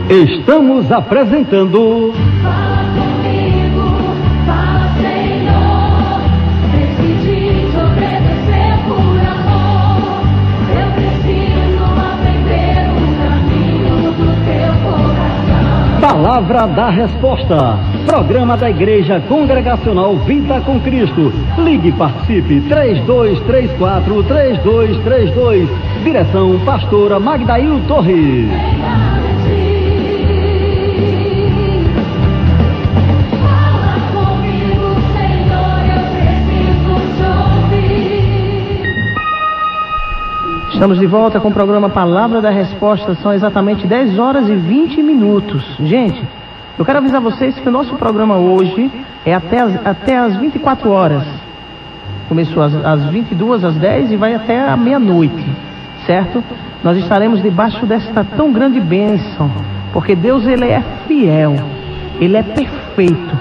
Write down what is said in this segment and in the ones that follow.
Estamos apresentando Fala comigo, fala Senhor, decidi te obedecer por amor. Eu preciso aprender o caminho do teu coração. Palavra da Resposta, programa da Igreja Congregacional Vida com Cristo. Ligue e participe, 3234-3232. Direção, pastora Magdail Torres. Estamos de volta com o programa Palavra da Resposta. São exatamente 10 horas e 20 minutos. Gente, eu quero avisar vocês que o nosso programa hoje é até as 24 horas. Começou às 22, às 10 e vai até a meia-noite, certo? Nós estaremos debaixo desta tão grande bênção, porque Deus, Ele é fiel, Ele é perfeito.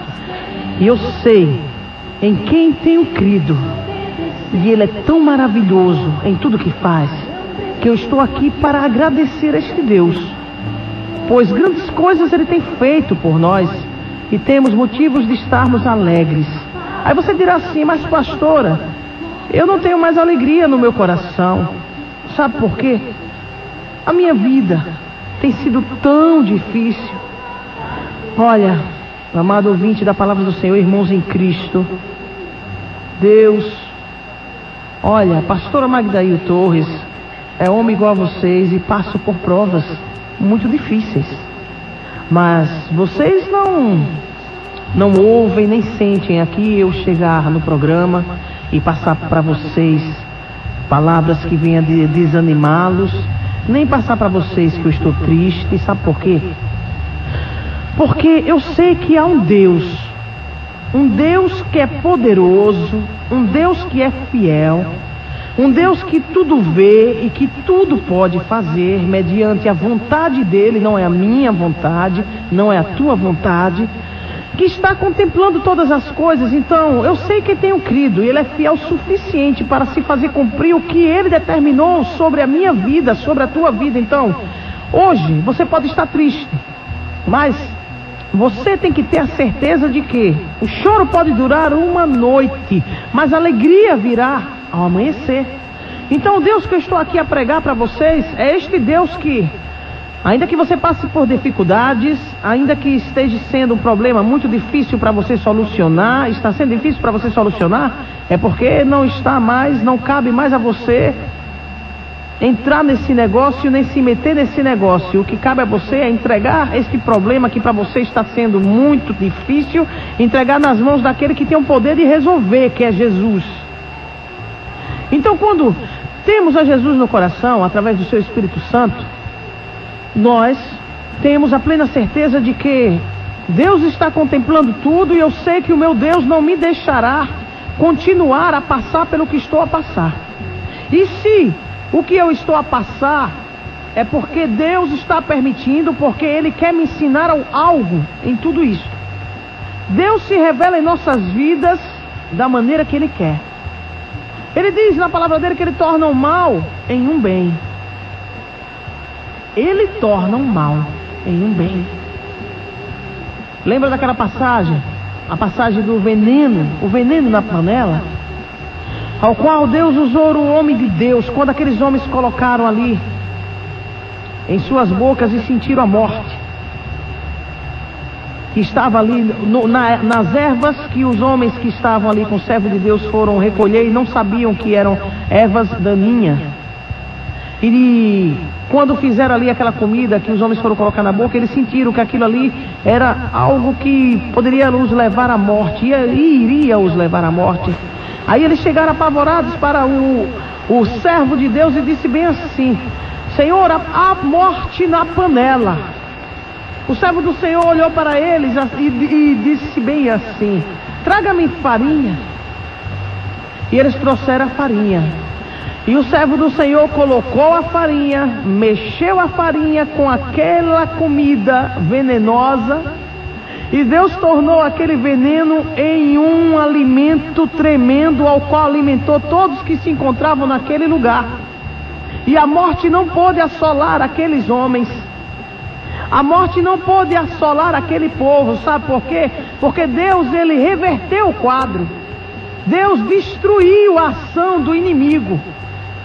E eu sei em quem tenho crido. E Ele é tão maravilhoso em tudo que faz, que eu estou aqui para agradecer a este Deus, pois grandes coisas Ele tem feito por nós e temos motivos de estarmos alegres. Aí você dirá assim: mas pastora, eu não tenho mais alegria no meu coração. Sabe por quê? A minha vida tem sido tão difícil. Olha, amado ouvinte da palavra do Senhor, irmãos em Cristo, Deus, olha, a pastora Magdail Torres é homem igual a vocês e passo por provas muito difíceis. Mas vocês não ouvem nem sentem aqui eu chegar no programa e passar para vocês palavras que venham de desanimá-los, nem passar para vocês que eu estou triste. Sabe por quê? Porque eu sei que há um Deus que é poderoso, um Deus que é fiel, um Deus que tudo vê e que tudo pode fazer mediante a vontade dele, não é a minha vontade, não é a tua vontade, que está contemplando todas as coisas. Então, eu sei que tenho crido, e Ele é fiel o suficiente para se fazer cumprir o que Ele determinou sobre a minha vida, sobre a tua vida. Então, hoje você pode estar triste, mas você tem que ter a certeza de que o choro pode durar uma noite, mas a alegria virá ao amanhecer. Então o Deus que eu estou aqui a pregar para vocês é este Deus que, ainda que você passe por dificuldades, ainda que esteja sendo um problema muito difícil para você solucionar, está sendo difícil para você solucionar, é porque não cabe mais a você entrar nesse negócio, nem se meter nesse negócio. O que cabe a você é entregar este problema que para você está sendo muito difícil, entregar nas mãos daquele que tem o poder de resolver, que é Jesus. Então, quando temos a Jesus no coração, através do seu Espírito Santo, nós temos a plena certeza de que Deus está contemplando tudo, e eu sei que o meu Deus não me deixará continuar a passar pelo que estou a passar. E se o que eu estou a passar é porque Deus está permitindo, porque Ele quer me ensinar algo em tudo isso. Deus se revela em nossas vidas da maneira que Ele quer. Ele diz na palavra dele que Ele torna o mal em um bem. Ele torna o mal em um bem. Lembra daquela passagem? A passagem do veneno, o veneno na panela, ao qual Deus usou o homem de Deus, quando aqueles homens colocaram ali em suas bocas e sentiram a morte, que estava ali nas ervas que os homens que estavam ali com o servo de Deus foram recolher e não sabiam que eram ervas daninhas. E quando fizeram ali aquela comida que os homens foram colocar na boca, eles sentiram que aquilo ali era algo que poderia os levar à morte, e iria os levar à morte. Aí eles chegaram apavorados para o servo de Deus e disse bem assim: Senhor, há morte na panela. O servo do Senhor olhou para eles e disse bem assim: traga-me farinha. E eles trouxeram a farinha. E o servo do Senhor colocou a farinha, mexeu a farinha com aquela comida venenosa, e Deus tornou aquele veneno em um alimento tremendo, ao qual alimentou todos que se encontravam naquele lugar. E a morte não pôde assolar aqueles homens. A morte não pôde assolar aquele povo, sabe por quê? Porque Deus, ele reverteu o quadro. Deus destruiu a ação do inimigo.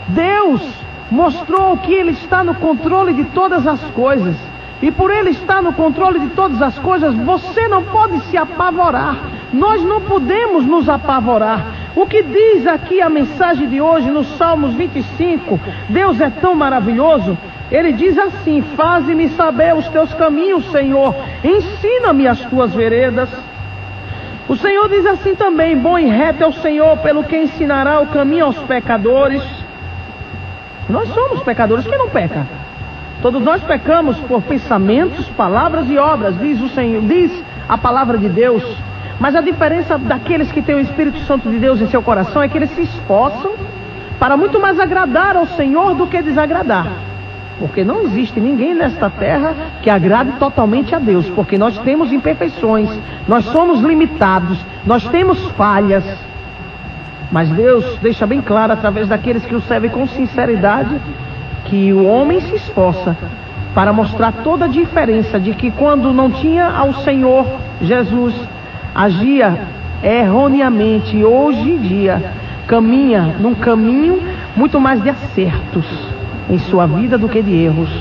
Deus mostrou que Ele está no controle de todas as coisas. E por Ele estar no controle de todas as coisas, você não pode se apavorar. Nós não podemos nos apavorar. O que diz aqui a mensagem de hoje no Salmos 25, Deus é tão maravilhoso. Ele diz assim: faze-me saber os teus caminhos, Senhor, ensina-me as tuas veredas. O Senhor diz assim também: bom e reto é o Senhor, pelo que ensinará o caminho aos pecadores. Nós somos pecadores, quem não peca? Todos nós pecamos por pensamentos, palavras e obras, diz o Senhor, diz a palavra de Deus. Mas a diferença daqueles que têm o Espírito Santo de Deus em seu coração é que eles se esforçam para muito mais agradar ao Senhor do que desagradar. Porque não existe ninguém nesta terra que agrade totalmente a Deus, porque nós temos imperfeições, nós somos limitados, nós temos falhas. Mas Deus deixa bem claro, através daqueles que o servem com sinceridade, que o homem se esforça para mostrar toda a diferença de que quando não tinha ao Senhor Jesus, agia erroneamente, e hoje em dia caminha num caminho muito mais de acertos em sua vida do que de erros,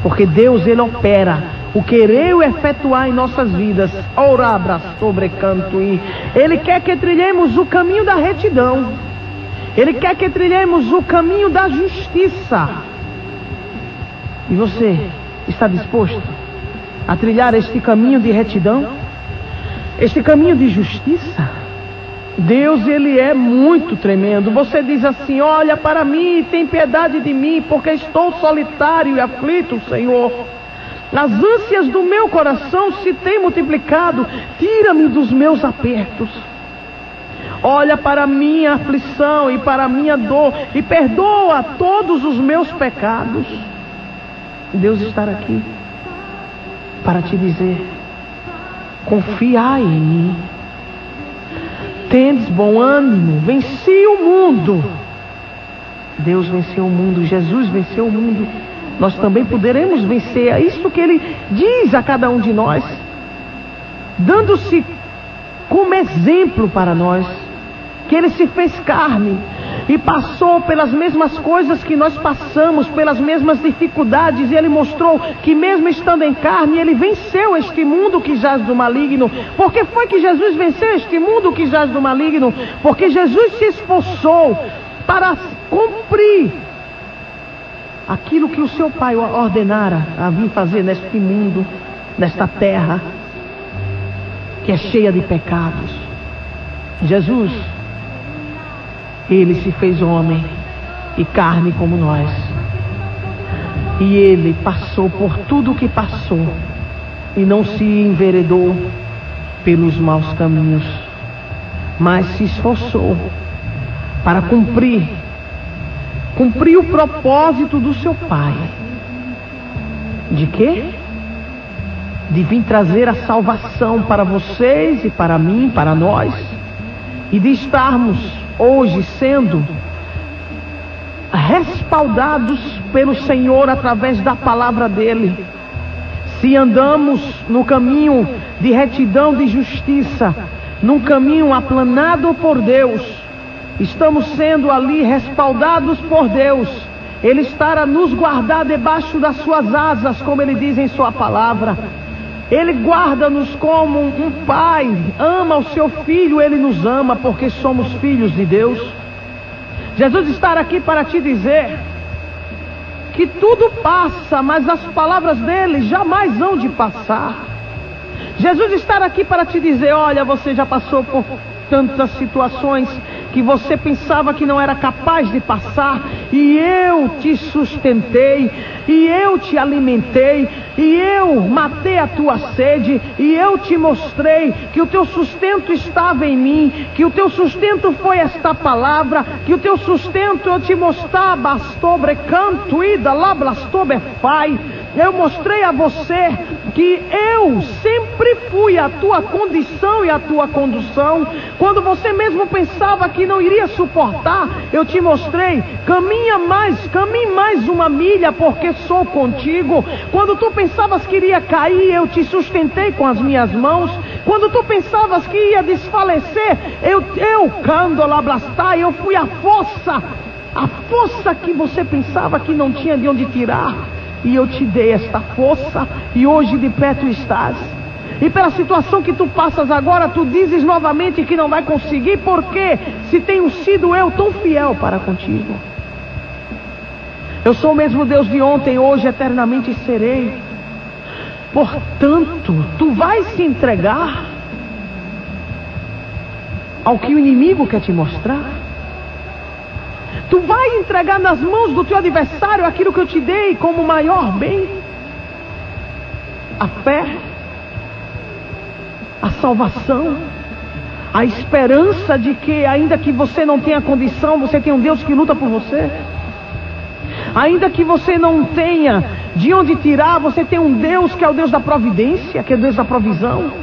porque Deus, Ele opera o querer e o efetuar em nossas vidas. Ora, sobre canto, e Ele quer que trilhemos o caminho da retidão, Ele quer que trilhemos o caminho da justiça. E você está disposto a trilhar este caminho de retidão, este caminho de justiça? Deus, Ele é muito tremendo. Você diz assim: olha para mim e tem piedade de mim, porque estou solitário e aflito, Senhor. As ânsias do meu coração se têm multiplicado. Tira-me dos meus apertos. Olha para a minha aflição e para a minha dor e perdoa todos os meus pecados. Deus está aqui para te dizer: confiai em mim. Tendes bom ânimo, venci o mundo. Deus venceu o mundo, Jesus venceu o mundo. Nós também poderemos vencer. É isso que Ele diz a cada um de nós, dando-se como exemplo para nós, que Ele se fez carne e passou pelas mesmas coisas que nós passamos, pelas mesmas dificuldades, e Ele mostrou que mesmo estando em carne, Ele venceu este mundo que jaz do maligno. Por que foi que Jesus venceu este mundo que jaz do maligno? Porque Jesus se esforçou para cumprir aquilo que o seu Pai ordenara a vir fazer neste mundo, nesta terra que é cheia de pecados. Jesus, Ele se fez homem e carne como nós, e Ele passou por tudo o que passou e não se enveredou pelos maus caminhos, mas se esforçou para cumprir o propósito do seu Pai. De quê? De vir trazer a salvação para vocês e para mim, para nós, e de estarmos hoje sendo respaldados pelo Senhor através da palavra dEle. Se andamos no caminho de retidão, de justiça, num caminho aplanado por Deus, estamos sendo ali respaldados por Deus. Ele estará a nos guardar debaixo das suas asas, como Ele diz em sua palavra. Ele guarda-nos como um pai ama o seu filho. Ele nos ama porque somos filhos de Deus. Jesus está aqui para te dizer que tudo passa, mas as palavras dele jamais hão de passar. Jesus está aqui para te dizer: olha, você já passou por tantas situações que você pensava que não era capaz de passar, e eu te sustentei, e eu te alimentei, e eu matei a tua sede, e eu te mostrei que o teu sustento estava em mim, que o teu sustento foi esta palavra, que o teu sustento eu te mostrava, bastobre canto ida lá blastobe fai. eu mostrei a você que eu sempre fui a tua condição e a tua condução. Quando você mesmo pensava que não iria suportar, eu te mostrei, caminhe mais uma milha, porque sou contigo. Quando tu pensavas que iria cair, eu te sustentei com as minhas mãos. Quando tu pensavas que ia desfalecer, eu candolablastai, eu fui a força que você pensava que não tinha de onde tirar, e eu te dei esta força, e hoje de pé tu estás. E pela situação que tu passas agora, tu dizes novamente que não vai conseguir, porque se tenho sido eu tão fiel para contigo. Eu sou o mesmo Deus de ontem, hoje, eternamente serei. Portanto, tu vais se entregar ao que o inimigo quer te mostrar? Tu vai entregar nas mãos do teu adversário aquilo que eu te dei como maior bem? A fé, a salvação, a esperança de que, ainda que você não tenha condição, você tem um Deus que luta por você. Ainda que você não tenha de onde tirar, você tem um Deus que é o Deus da providência, que é o Deus da provisão.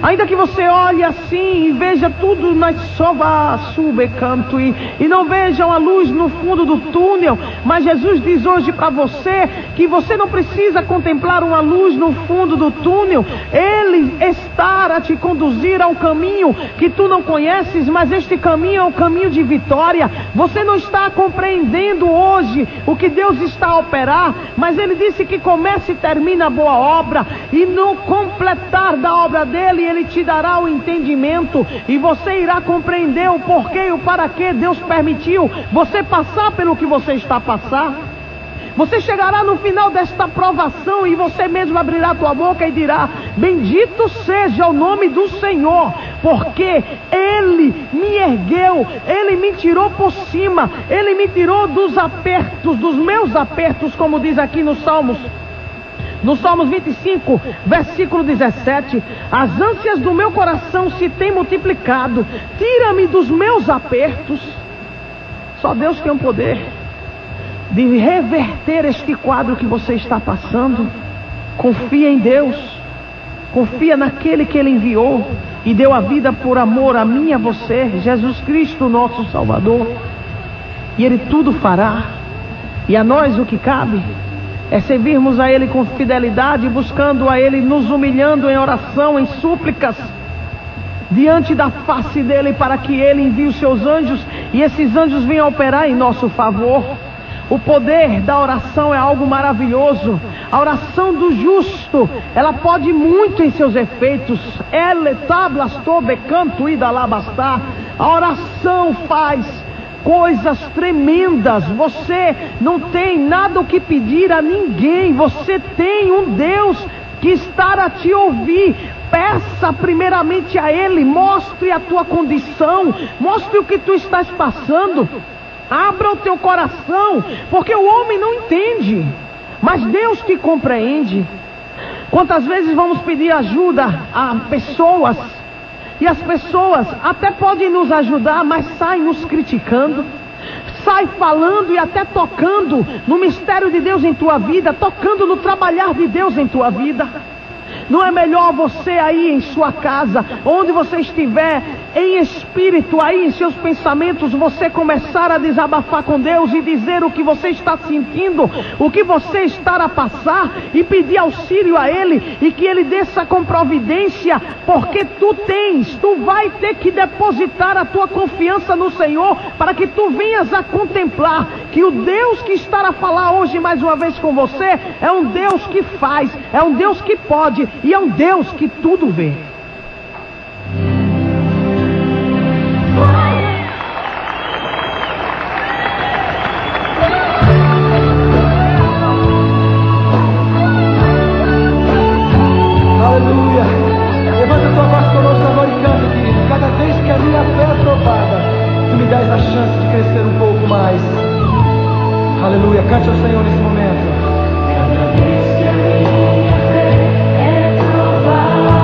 Ainda que você olhe assim e veja tudo na sova subecanto e não veja uma luz no fundo do túnel, mas Jesus diz hoje para você que você não precisa contemplar uma luz no fundo do túnel. Ele está a te conduzir a um caminho que tu não conheces, mas este caminho é um caminho de vitória. Você não está compreendendo hoje o que Deus está a operar, mas Ele disse que começa e termina a boa obra, e no completar da obra dele, Ele te dará o entendimento, e você irá compreender o porquê e o para que Deus permitiu você passar pelo que você está a passar. Você chegará no final desta provação e você mesmo abrirá a tua boca e dirá: bendito seja o nome do Senhor, porque Ele me ergueu, Ele me tirou por cima, Ele me tirou dos apertos, dos meus apertos, como diz aqui nos Salmos. No Salmos 25, versículo 17, as ânsias do meu coração se têm multiplicado, tira-me dos meus apertos. Só Deus tem o poder de reverter este quadro que você está passando. Confia em Deus, confia naquele que Ele enviou e deu a vida por amor a mim e a você, Jesus Cristo, nosso Salvador. E Ele tudo fará, e a nós o que cabe é servirmos a Ele com fidelidade, buscando a Ele, nos humilhando em oração, em súplicas, diante da face dEle, para que Ele envie os seus anjos, e esses anjos venham operar em nosso favor. O poder da oração é algo maravilhoso. A oração do justo, ela pode muito em seus efeitos. A oração faz coisas tremendas. Você não tem nada o que pedir a ninguém. Você tem um Deus que está a te ouvir. Peça primeiramente a Ele, mostre a tua condição, mostre o que tu estás passando. Abra o teu coração, porque o homem não entende, mas Deus te compreende. Quantas vezes vamos pedir ajuda a pessoas, e as pessoas até podem nos ajudar, mas saem nos criticando, sai falando e até tocando no mistério de Deus em tua vida, tocando no trabalhar de Deus em tua vida. Não é melhor você aí em sua casa, onde você estiver, em espírito, aí em seus pensamentos, você começar a desabafar com Deus e dizer o que você está sentindo, o que você está a passar, e pedir auxílio a Ele, e que Ele desça com providência, porque tu vai ter que depositar a tua confiança no Senhor, para que tu venhas a contemplar que o Deus que está a falar hoje mais uma vez com você, é um Deus que faz, é um Deus que pode, e é um Deus que tudo vê. Aleluia. Levanta tua voz conosco agora e canta, querido. Cada vez que a minha fé é provada, tu me dás a chance de crescer um pouco mais. Aleluia. Cante ao Senhor nesse momento. Cada vez que a minha fé é provada,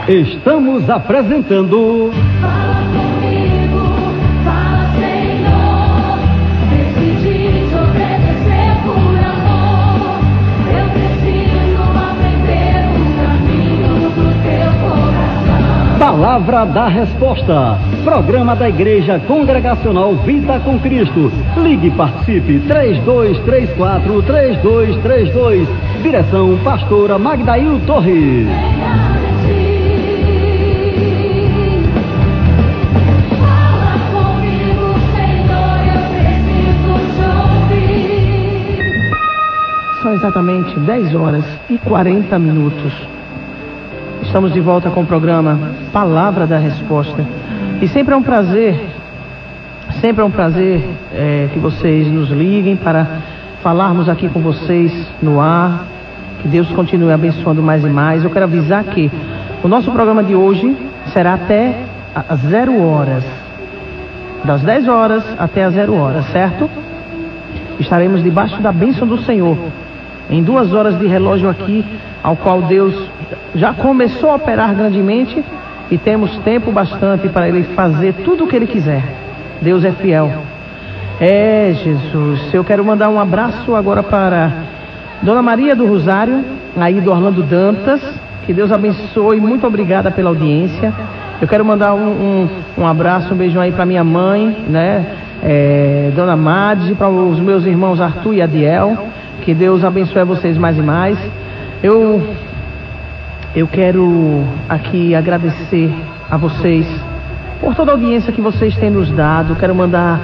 Estamos apresentando Fala comigo, fala Senhor, decidi te obedecer por amor. Eu preciso aprender o caminho do teu coração. Palavra da Resposta. Programa da Igreja Congregacional Vida com Cristo. Ligue e participe 3234-3232. Direção Pastora Magdail Torres. Fala comigo, Senhor, eu preciso te ouvir. São exatamente 10 horas e 40 minutos. Estamos de volta com o programa Palavra da Resposta. E sempre é um prazer que vocês nos liguem para falarmos aqui com vocês no ar. Que Deus continue abençoando mais e mais. Eu quero avisar que o nosso programa de hoje será até às 0 horas. Das 10 horas até às 0 horas, certo? Estaremos debaixo da bênção do Senhor. Em 2 horas de relógio aqui, ao qual Deus já começou a operar grandemente. E temos tempo bastante para Ele fazer tudo o que Ele quiser. Deus é fiel. Jesus, eu quero mandar um abraço agora para Dona Maria do Rosário, aí do Orlando Dantas. Que Deus abençoe, muito obrigada pela audiência. Eu quero mandar um abraço, um beijão aí para minha mãe, né? Dona Madi, para os meus irmãos Arthur e Adiel. Que Deus abençoe vocês mais e mais. Eu quero aqui agradecer a vocês por toda a audiência que vocês têm nos dado. Quero mandar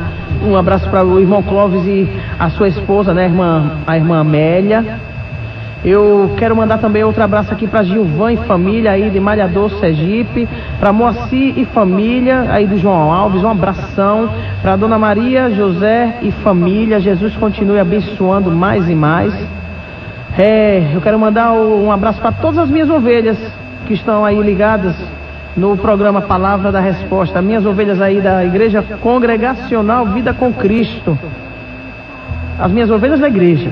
um abraço para o irmão Clóvis e a sua esposa, né, a irmã Amélia. Eu quero mandar também outro abraço aqui para Gilvan e família aí de Malhador, Sergipe. Para Moacir e família aí do João Alves. Um abração para Dona Maria, José e família. Jesus continue abençoando mais e mais. Eu quero mandar um abraço para todas as minhas ovelhas que estão aí ligadas no programa Palavra da Resposta. Minhas ovelhas aí da Igreja Congregacional Vida com Cristo. As minhas ovelhas da igreja.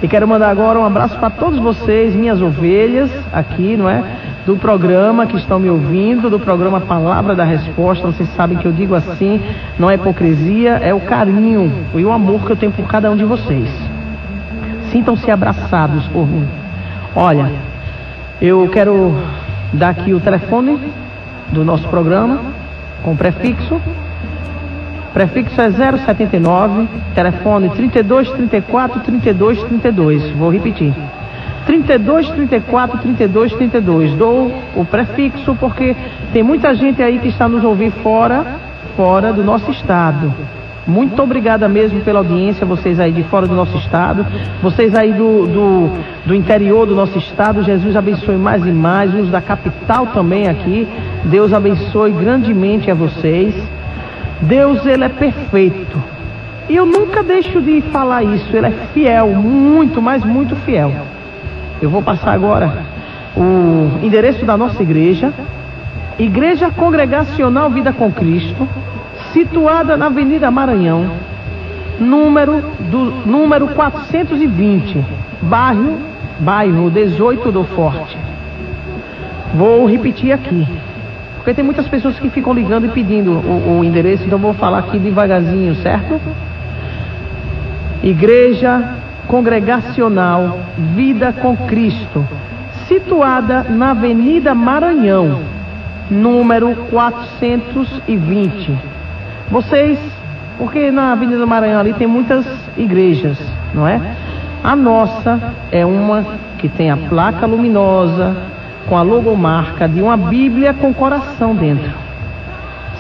E quero mandar agora um abraço para todos vocês, minhas ovelhas, aqui, não é? Do programa que estão me ouvindo, do programa Palavra da Resposta. Vocês sabem que eu digo assim, não é hipocrisia, é o carinho e o amor que eu tenho por cada um de vocês. Sintam-se abraçados por mim. Olha, eu quero dar aqui o telefone do nosso programa, com prefixo. Prefixo é 079, telefone 32 34 32 32. Vou repetir. 32 34 32 32. Dou o prefixo porque tem muita gente aí que está nos ouvindo fora do nosso estado. Muito obrigada mesmo pela audiência, vocês aí de fora do nosso estado, vocês aí do interior do nosso estado. Jesus abençoe mais e mais, os da capital também aqui. Deus abençoe grandemente a vocês. Deus, Ele é perfeito. E eu nunca deixo de falar isso, Ele é fiel, muito, mas muito fiel. Eu vou passar agora o endereço da nossa igreja. Igreja Congregacional Vida com Cristo, situada na Avenida Maranhão, número 420, bairro 18 do Forte. Vou repetir aqui, porque tem muitas pessoas que ficam ligando e pedindo o endereço, então vou falar aqui devagarzinho, certo? Igreja Congregacional Vida com Cristo, situada na Avenida Maranhão, número 420. Vocês, porque na Avenida Maranhão ali tem muitas igrejas, não é? A nossa é uma que tem a placa luminosa com a logomarca de uma Bíblia com coração dentro,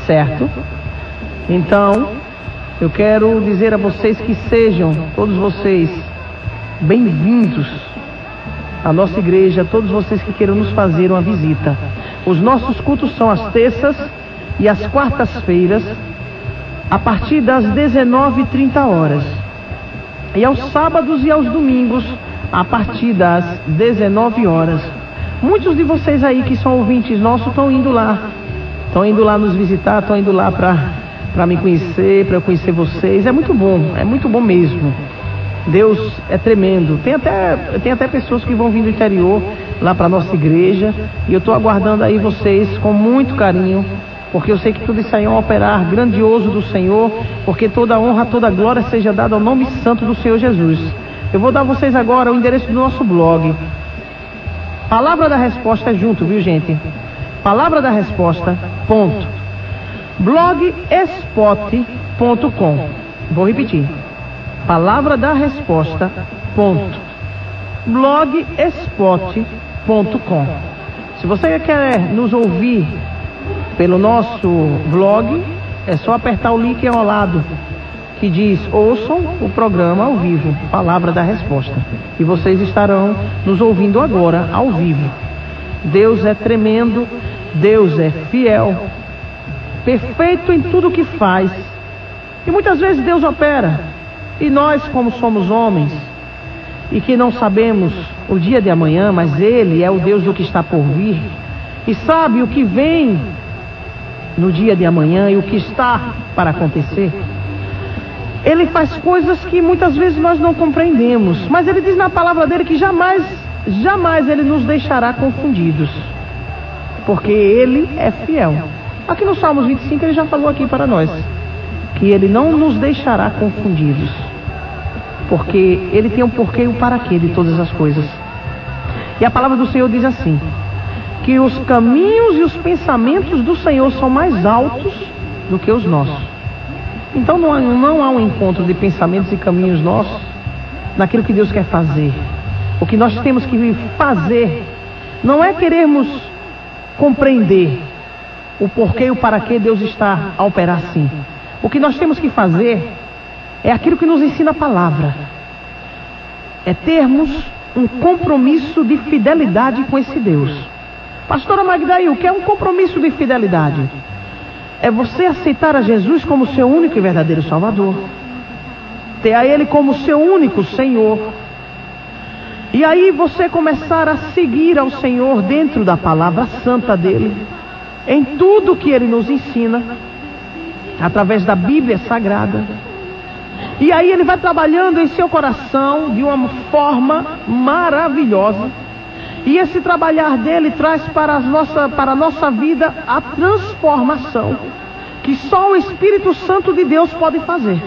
certo? Então, eu quero dizer a vocês que sejam todos vocês bem-vindos à nossa igreja, todos vocês que queiram nos fazer uma visita. Os nossos cultos são às terças e às quartas-feiras, a partir das 19h30. E aos sábados e aos domingos, a partir das 19h. Muitos de vocês aí que são ouvintes nossos estão indo lá nos visitar, estão indo lá para me conhecer, para eu conhecer vocês. É muito bom mesmo. Deus é tremendo. Tem até pessoas que vão vir do interior lá para nossa igreja. E eu estou aguardando aí vocês com muito carinho, porque eu sei que tudo isso aí é um operar grandioso do Senhor, porque toda honra, toda glória seja dada ao nome santo do Senhor Jesus. Eu vou dar a vocês agora o endereço do nosso blog. Palavra da Resposta é junto, viu, gente? Palavra da Resposta, ponto. blogspot.com. Vou repetir. Palavra da Resposta, ponto. blogspot.com. Se você quer nos ouvir pelo nosso blog, é só apertar o link ao lado que diz: ouçam o programa ao vivo, Palavra da Resposta, e vocês estarão nos ouvindo agora ao vivo. Deus é tremendo, Deus é fiel, perfeito em tudo que faz, e muitas vezes Deus opera, e nós, como somos homens e que não sabemos o dia de amanhã, mas Ele é o Deus do que está por vir e sabe o que vem no dia de amanhã e o que está para acontecer. Ele faz coisas que muitas vezes nós não compreendemos, mas Ele diz na palavra dele que jamais Ele nos deixará confundidos, porque Ele é fiel. Aqui no Salmos 25 Ele já falou aqui para nós que Ele não nos deixará confundidos, porque Ele tem o porquê e o para quê de todas as coisas. E a palavra do Senhor diz assim, que os caminhos e os pensamentos do Senhor são mais altos do que os nossos. Então não há um encontro de pensamentos e caminhos nossos naquilo que Deus quer fazer. O que nós temos que fazer não é querermos compreender o porquê e o para que Deus está a operar assim. O que nós temos que fazer é aquilo que nos ensina a palavra. É termos um compromisso de fidelidade com esse Deus. Pastora Magdaí, o que é um compromisso de fidelidade? É você aceitar a Jesus como seu único e verdadeiro Salvador, ter a Ele como seu único Senhor, e aí você começar a seguir ao Senhor dentro da palavra santa dEle, em tudo que Ele nos ensina, através da Bíblia Sagrada. E aí Ele vai trabalhando em seu coração de uma forma maravilhosa. E esse trabalhar dele traz para a nossa vida a transformação que só o Espírito Santo de Deus pode fazer.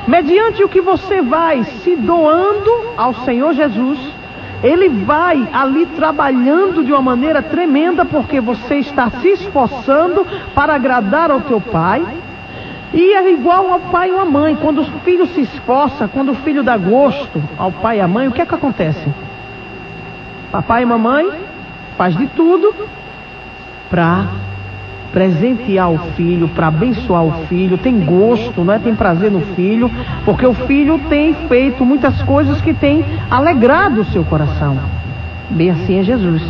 Mediante o que você vai se doando ao Senhor Jesus, Ele vai ali trabalhando de uma maneira tremenda, porque você está se esforçando para agradar ao teu Pai. E é igual ao pai e à mãe. Quando o filho se esforça, quando o filho dá gosto ao pai e à mãe, o que é que acontece? Papai e mamãe faz de tudo para presentear o filho, para abençoar o filho, tem gosto, não é? Tem prazer no filho, porque o filho tem feito muitas coisas que tem alegrado o seu coração. Bem assim é Jesus.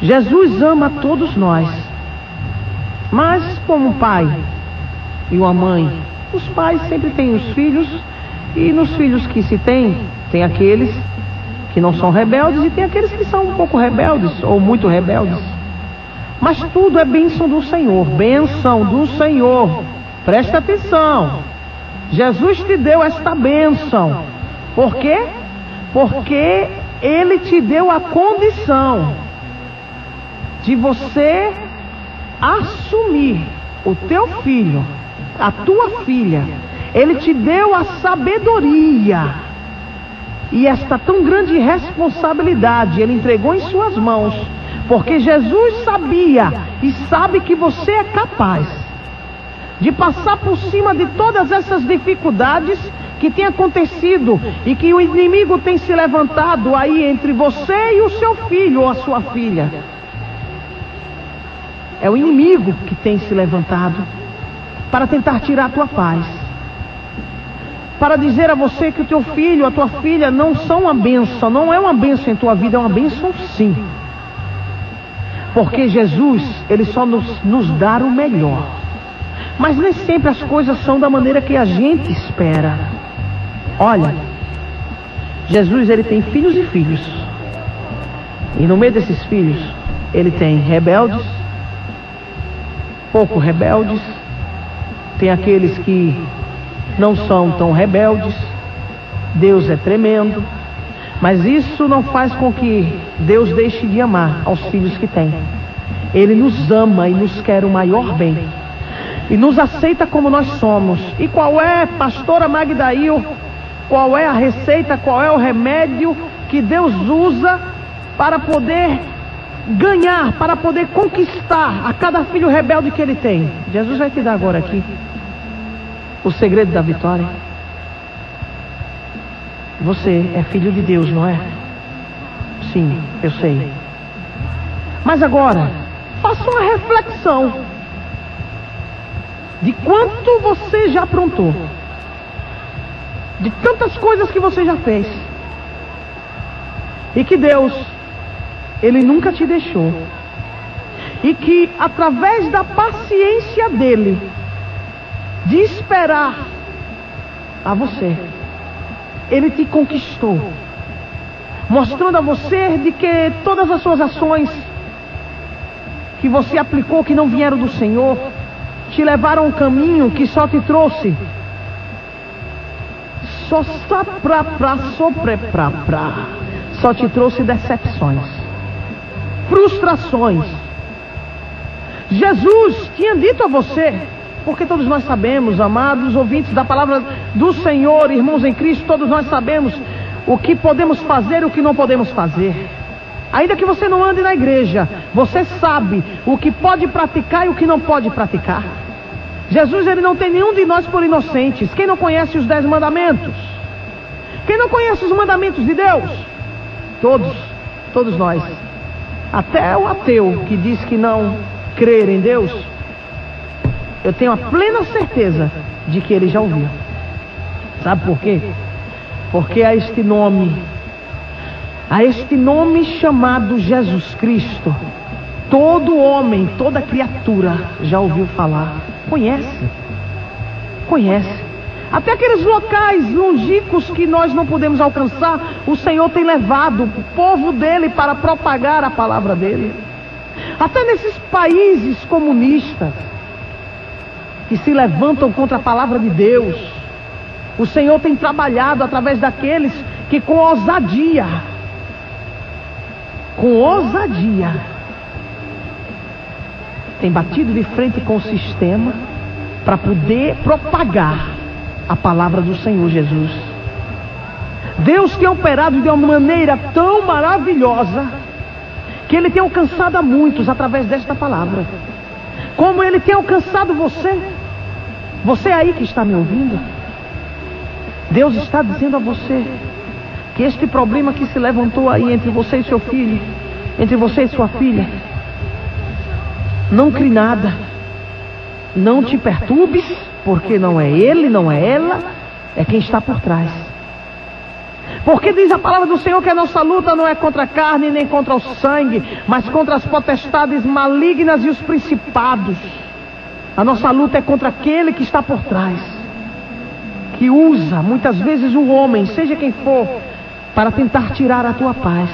Jesus ama todos nós, mas como o pai e uma mãe, os pais sempre têm os filhos, e nos filhos que se tem aqueles que não são rebeldes e tem aqueles que são um pouco rebeldes ou muito rebeldes. Mas tudo é bênção do Senhor, bênção do Senhor. Presta atenção. Jesus te deu esta bênção. Por quê? Porque Ele te deu a condição de você assumir o teu filho, a tua filha. Ele te deu a sabedoria. E esta tão grande responsabilidade Ele entregou em suas mãos, porque Jesus sabia e sabe que você é capaz de passar por cima de todas essas dificuldades que têm acontecido e que o inimigo tem se levantado aí entre você e o seu filho ou a sua filha. É o inimigo que tem se levantado para tentar tirar a tua paz, para dizer a você que o teu filho, a tua filha não são uma bênção, não é uma bênção em tua vida, é uma bênção sim. Porque Jesus, Ele só nos dá o melhor. Mas nem sempre as coisas são da maneira que a gente espera. Olha, Jesus, Ele tem filhos e filhos. E no meio desses filhos, Ele tem rebeldes, pouco rebeldes, tem aqueles que não são tão rebeldes. Deus é tremendo. Mas isso não faz com que Deus deixe de amar aos filhos que tem. Ele nos ama e nos quer o maior bem. E nos aceita como nós somos. E qual é, pastora Magdail, qual é a receita, qual é o remédio que Deus usa para poder ganhar, para poder conquistar a cada filho rebelde que Ele tem? Jesus vai te dar agora aqui o segredo da vitória. Você é filho de Deus, não é? Sim, eu sei. Mas agora, faça uma reflexão de quanto você já aprontou, de tantas coisas que você já fez, e que Deus, Ele nunca te deixou, e que através da paciência dEle, de esperar a você, Ele te conquistou, mostrando a você de que todas as suas ações que você aplicou, que não vieram do Senhor, te levaram a um caminho que só te trouxe só te trouxe decepções, frustrações. Jesus tinha dito a você, porque todos nós sabemos, amados ouvintes da palavra do Senhor, irmãos em Cristo, todos nós sabemos o que podemos fazer e o que não podemos fazer. Ainda que você não ande na igreja, você sabe o que pode praticar e o que não pode praticar. Jesus, Ele não tem nenhum de nós por inocentes. Quem não conhece os 10 mandamentos? Quem não conhece os mandamentos de Deus? Todos nós. Até o ateu que diz que não crer em Deus, eu tenho a plena certeza de que ele já ouviu. Sabe por quê? Porque a este nome chamado Jesus Cristo, todo homem, toda criatura já ouviu falar. Conhece. Até aqueles locais longínquos que nós não podemos alcançar, o Senhor tem levado o povo dele para propagar a palavra dele. Até nesses países comunistas que se levantam contra a palavra de Deus, o Senhor tem trabalhado através daqueles que com ousadia, tem batido de frente com o sistema para poder propagar a palavra do Senhor Jesus. Deus tem operado de uma maneira tão maravilhosa que Ele tem alcançado a muitos através desta palavra, como Ele tem alcançado você aí que está me ouvindo. Deus está dizendo a você que este problema que se levantou aí entre você e seu filho, entre você e sua filha, não crie nada, não te perturbes, porque não é ele, não é ela, é quem está por trás. Porque diz a palavra do Senhor que a nossa luta não é contra a carne nem contra o sangue, mas contra as potestades malignas e os principados. A nossa luta é contra aquele que está por trás, que usa muitas vezes o homem, seja quem for, para tentar tirar a tua paz.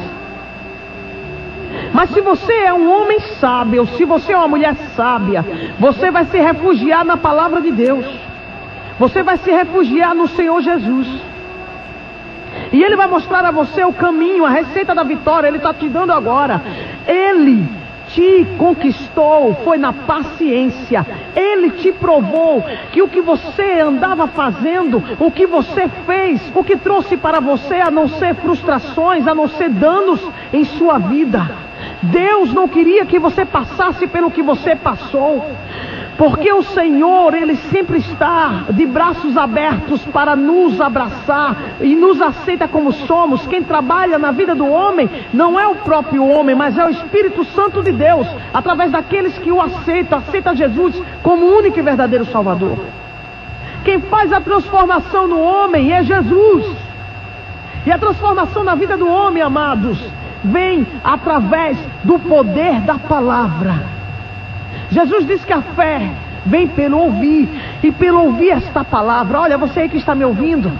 Mas se você é um homem sábio, se você é uma mulher sábia, você vai se refugiar na palavra de Deus. Você vai se refugiar no Senhor Jesus. E Ele vai mostrar a você o caminho, a receita da vitória. Ele está te dando agora. Ele te conquistou, foi na paciência. Ele te provou que o que você andava fazendo, o que você fez, o que trouxe para você a não ser frustrações, a não ser danos em sua vida. Deus não queria que você passasse pelo que você passou, porque o Senhor, Ele sempre está de braços abertos para nos abraçar e nos aceita como somos. Quem trabalha na vida do homem não é o próprio homem, mas é o Espírito Santo de Deus, através daqueles que o aceitam, aceita Jesus como único e verdadeiro Salvador. Quem faz a transformação no homem é Jesus. E a transformação na vida do homem, amados, vem através do poder da palavra. Jesus disse que a fé vem pelo ouvir, e pelo ouvir esta palavra. Olha, você aí que está me ouvindo,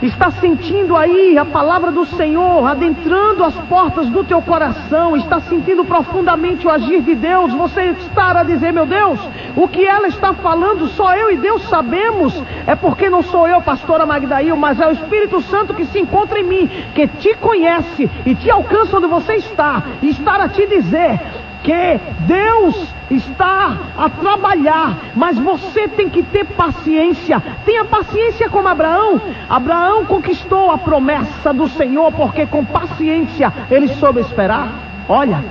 Está sentindo aí a palavra do Senhor adentrando as portas do teu coração, está sentindo profundamente o agir de Deus. Você está a dizer: meu Deus, o que ela está falando só eu e Deus sabemos. É porque não sou eu, pastora Magdail, mas é o Espírito Santo que se encontra em mim, que te conhece e te alcança onde você está, e está a te dizer que Deus está a trabalhar, mas você tem que ter paciência. Tenha paciência como Abraão. Abraão conquistou a promessa do Senhor porque com paciência ele soube esperar. Olha,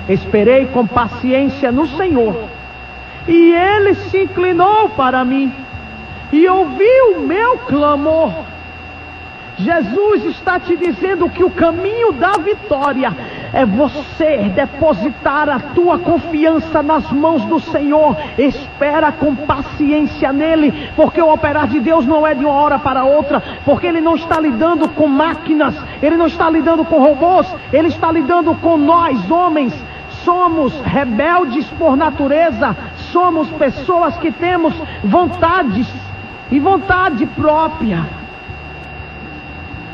esperei com paciência no Senhor, e ele se inclinou para mim e ouviu o meu clamor. Jesus está te dizendo que o caminho da vitória é você depositar a tua confiança nas mãos do Senhor. Espera com paciência nele, porque o operar de Deus não é de uma hora para outra, porque ele não está lidando com máquinas, ele não está lidando com robôs, ele está lidando com nós, homens. Somos rebeldes por natureza, somos pessoas que temos vontades e vontade própria.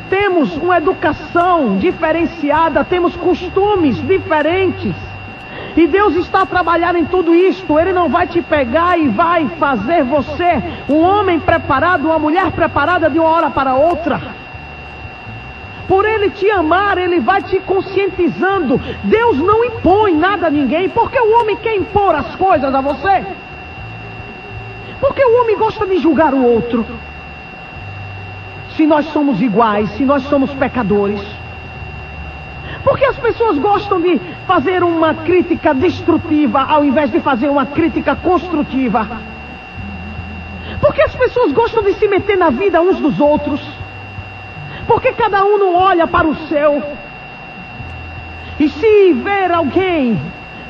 Temos uma educação diferenciada, temos costumes diferentes. E Deus está a trabalhar em tudo isto. Ele não vai te pegar e vai fazer você um homem preparado, uma mulher preparada de uma hora para outra. Por Ele te amar, Ele vai te conscientizando. Deus não impõe nada a ninguém. Por que o homem quer impor as coisas a você? Porque o homem gosta de julgar o outro. Se nós somos iguais, se nós somos pecadores. Porque as pessoas gostam de fazer uma crítica destrutiva ao invés de fazer uma crítica construtiva. Porque as pessoas gostam de se meter na vida uns dos outros. Porque cada um não olha para o seu. E se ver alguém,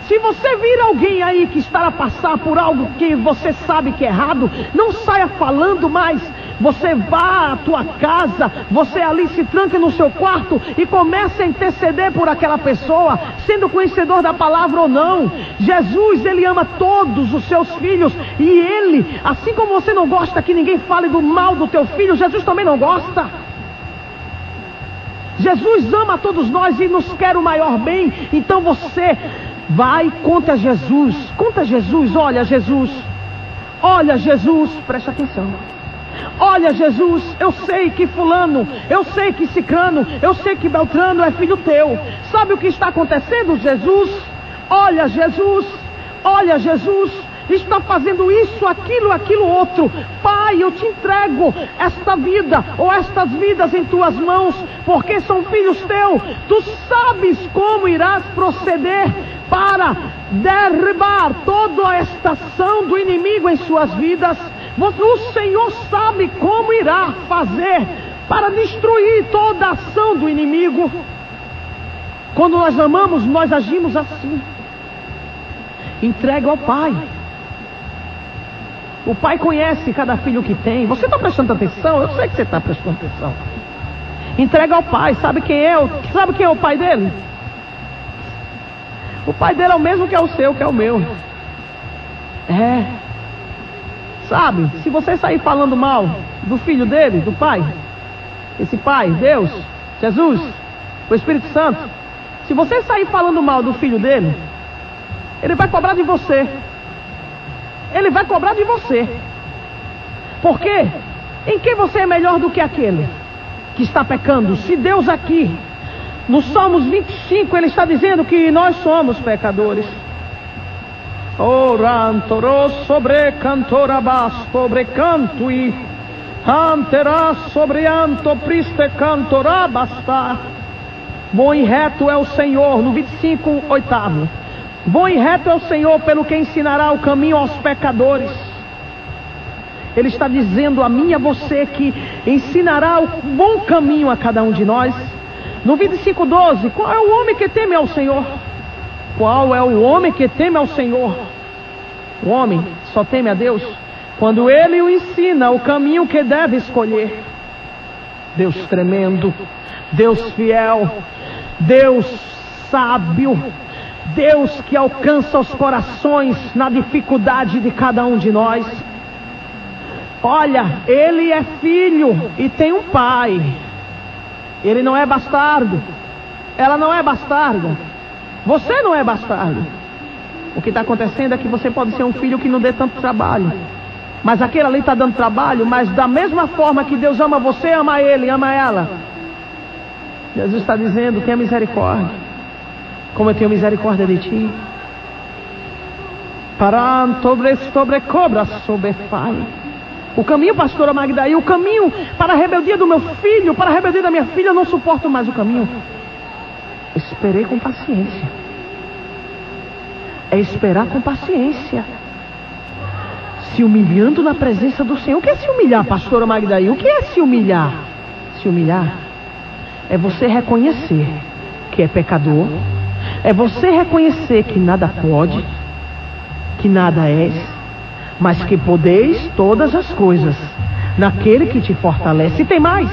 se você vir alguém aí que está a passar por algo que você sabe que é errado, não saia falando mais. Você vá à tua casa, você ali se tranca no seu quarto e comece a interceder por aquela pessoa, sendo conhecedor da palavra ou não. Jesus, Ele ama todos os seus filhos, e Ele, assim como você não gosta que ninguém fale do mal do teu filho, Jesus também não gosta. Jesus ama a todos nós e nos quer o maior bem. Então você vai, conta a Jesus, olha Jesus, preste atenção. Olha Jesus, eu sei que fulano, eu sei que cicrano, eu sei que Beltrano é filho teu. Sabe o que está acontecendo, Jesus? Olha Jesus, está fazendo isso, aquilo outro. Pai, eu te entrego esta vida ou estas vidas em tuas mãos, porque são filhos teus. Tu sabes como irás proceder para derribar toda esta ação do inimigo em suas vidas. O Senhor sabe como irá fazer para destruir toda a ação do inimigo. Quando nós amamos, nós agimos assim. Entrega ao Pai. O Pai conhece cada filho que tem. Você está prestando atenção? Eu sei que você está prestando atenção. Entrega ao Pai. Sabe quem é o Pai dele? O Pai dele é o mesmo que é o seu, que é o meu. Sabe, se você sair falando mal do filho dele, do Pai, esse Pai, Deus, Jesus, o Espírito Santo, se você sair falando mal do filho dele, ele vai cobrar de você. Ele vai cobrar de você. Por quê? Em que você é melhor do que aquele que está pecando? Se Deus aqui, no Salmos 25, Ele está dizendo que nós somos pecadores. Orantoro sobre cantorabas, sobre cantui, anterás sobre anto priste cantorabasta. Bom e reto é o Senhor, no 25, 8º. Bom e reto é o Senhor, pelo que ensinará o caminho aos pecadores. Ele está dizendo a mim e a você que ensinará o bom caminho a cada um de nós. No 25:12, qual é o homem que teme ao Senhor? Qual é o homem que teme ao Senhor? O homem só teme a Deus quando Ele o ensina o caminho que deve escolher. Deus tremendo, Deus fiel, Deus sábio, Deus que alcança os corações na dificuldade de cada um de nós. Olha, ele é filho e tem um pai. Ele não é bastardo. Ela não é bastarda. Você não é bastardo. O que está acontecendo é que você pode ser um filho que não dê tanto trabalho. Mas aquele ali está dando trabalho, mas da mesma forma que Deus ama você, ama ele, ama ela. Jesus está dizendo, tenha misericórdia, como eu tenho misericórdia de ti. Sobre cobra, sobre pai. O caminho, pastora Magda, e o caminho para a rebeldia do meu filho, para a rebeldia da minha filha, eu não suporto mais o caminho. Esperei com paciência. É esperar com paciência. Se humilhando na presença do Senhor. O que é se humilhar, pastora Magda? O que é se humilhar? Se humilhar é você reconhecer que é pecador. É você reconhecer que nada pode, que nada és, mas que podeis todas as coisas naquele que te fortalece. E tem mais,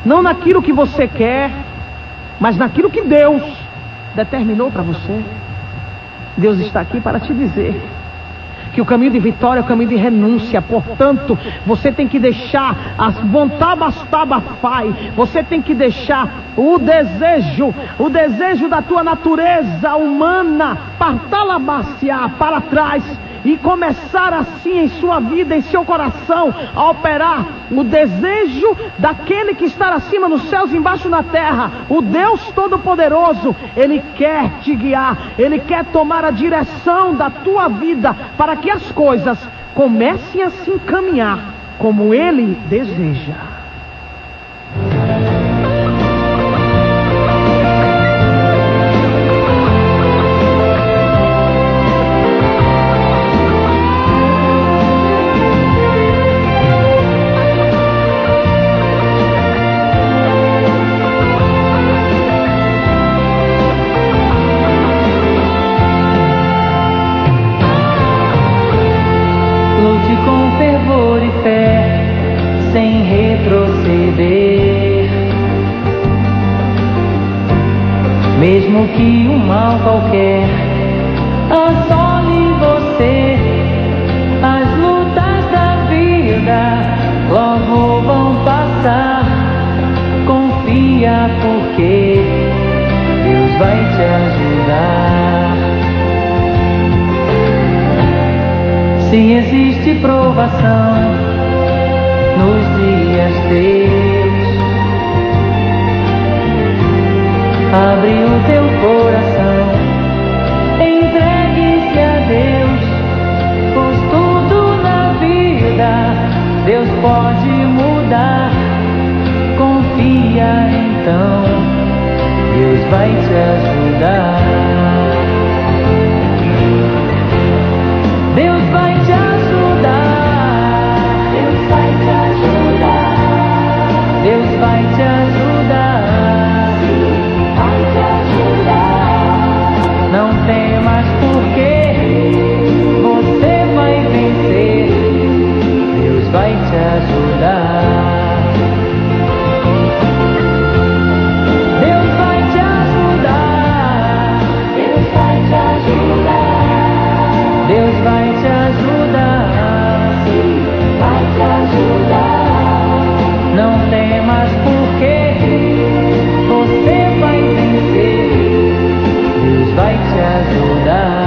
não naquilo que você quer, mas naquilo que Deus determinou para você. Deus está aqui para te dizer que o caminho de vitória é o caminho de renúncia. Portanto, você tem que deixar as vontabastabafai. Você tem que deixar o desejo da tua natureza humana, partalabaciar para trás, e começar assim em sua vida, em seu coração, a operar o desejo daquele que está acima nos céus e embaixo na terra, o Deus Todo-Poderoso. Ele quer te guiar, Ele quer tomar a direção da tua vida, para que as coisas comecem a se encaminhar como Ele deseja. Lute com fervor e fé, sem retroceder. Mesmo que um mal qualquer assole você, as lutas da vida logo vão passar. Confia, porque Deus vai te ajudar. Se existe provação nos dias teus, abre o teu coração, entregue-se a Deus, pois tudo na vida Deus pode mudar. Confia então, Deus vai te ajudar. Deus vai te ajudar. Deus vai te ajudar. Deus vai te ajudar. Sim, vai te ajudar. Não temas, porque você vai vencer. Deus vai te ajudar. Deus vai te ajudar. Deus vai te ajudar. Deus vai te ajudar, sim, vai te ajudar. Não temas, porque você vai vencer. Deus vai te ajudar.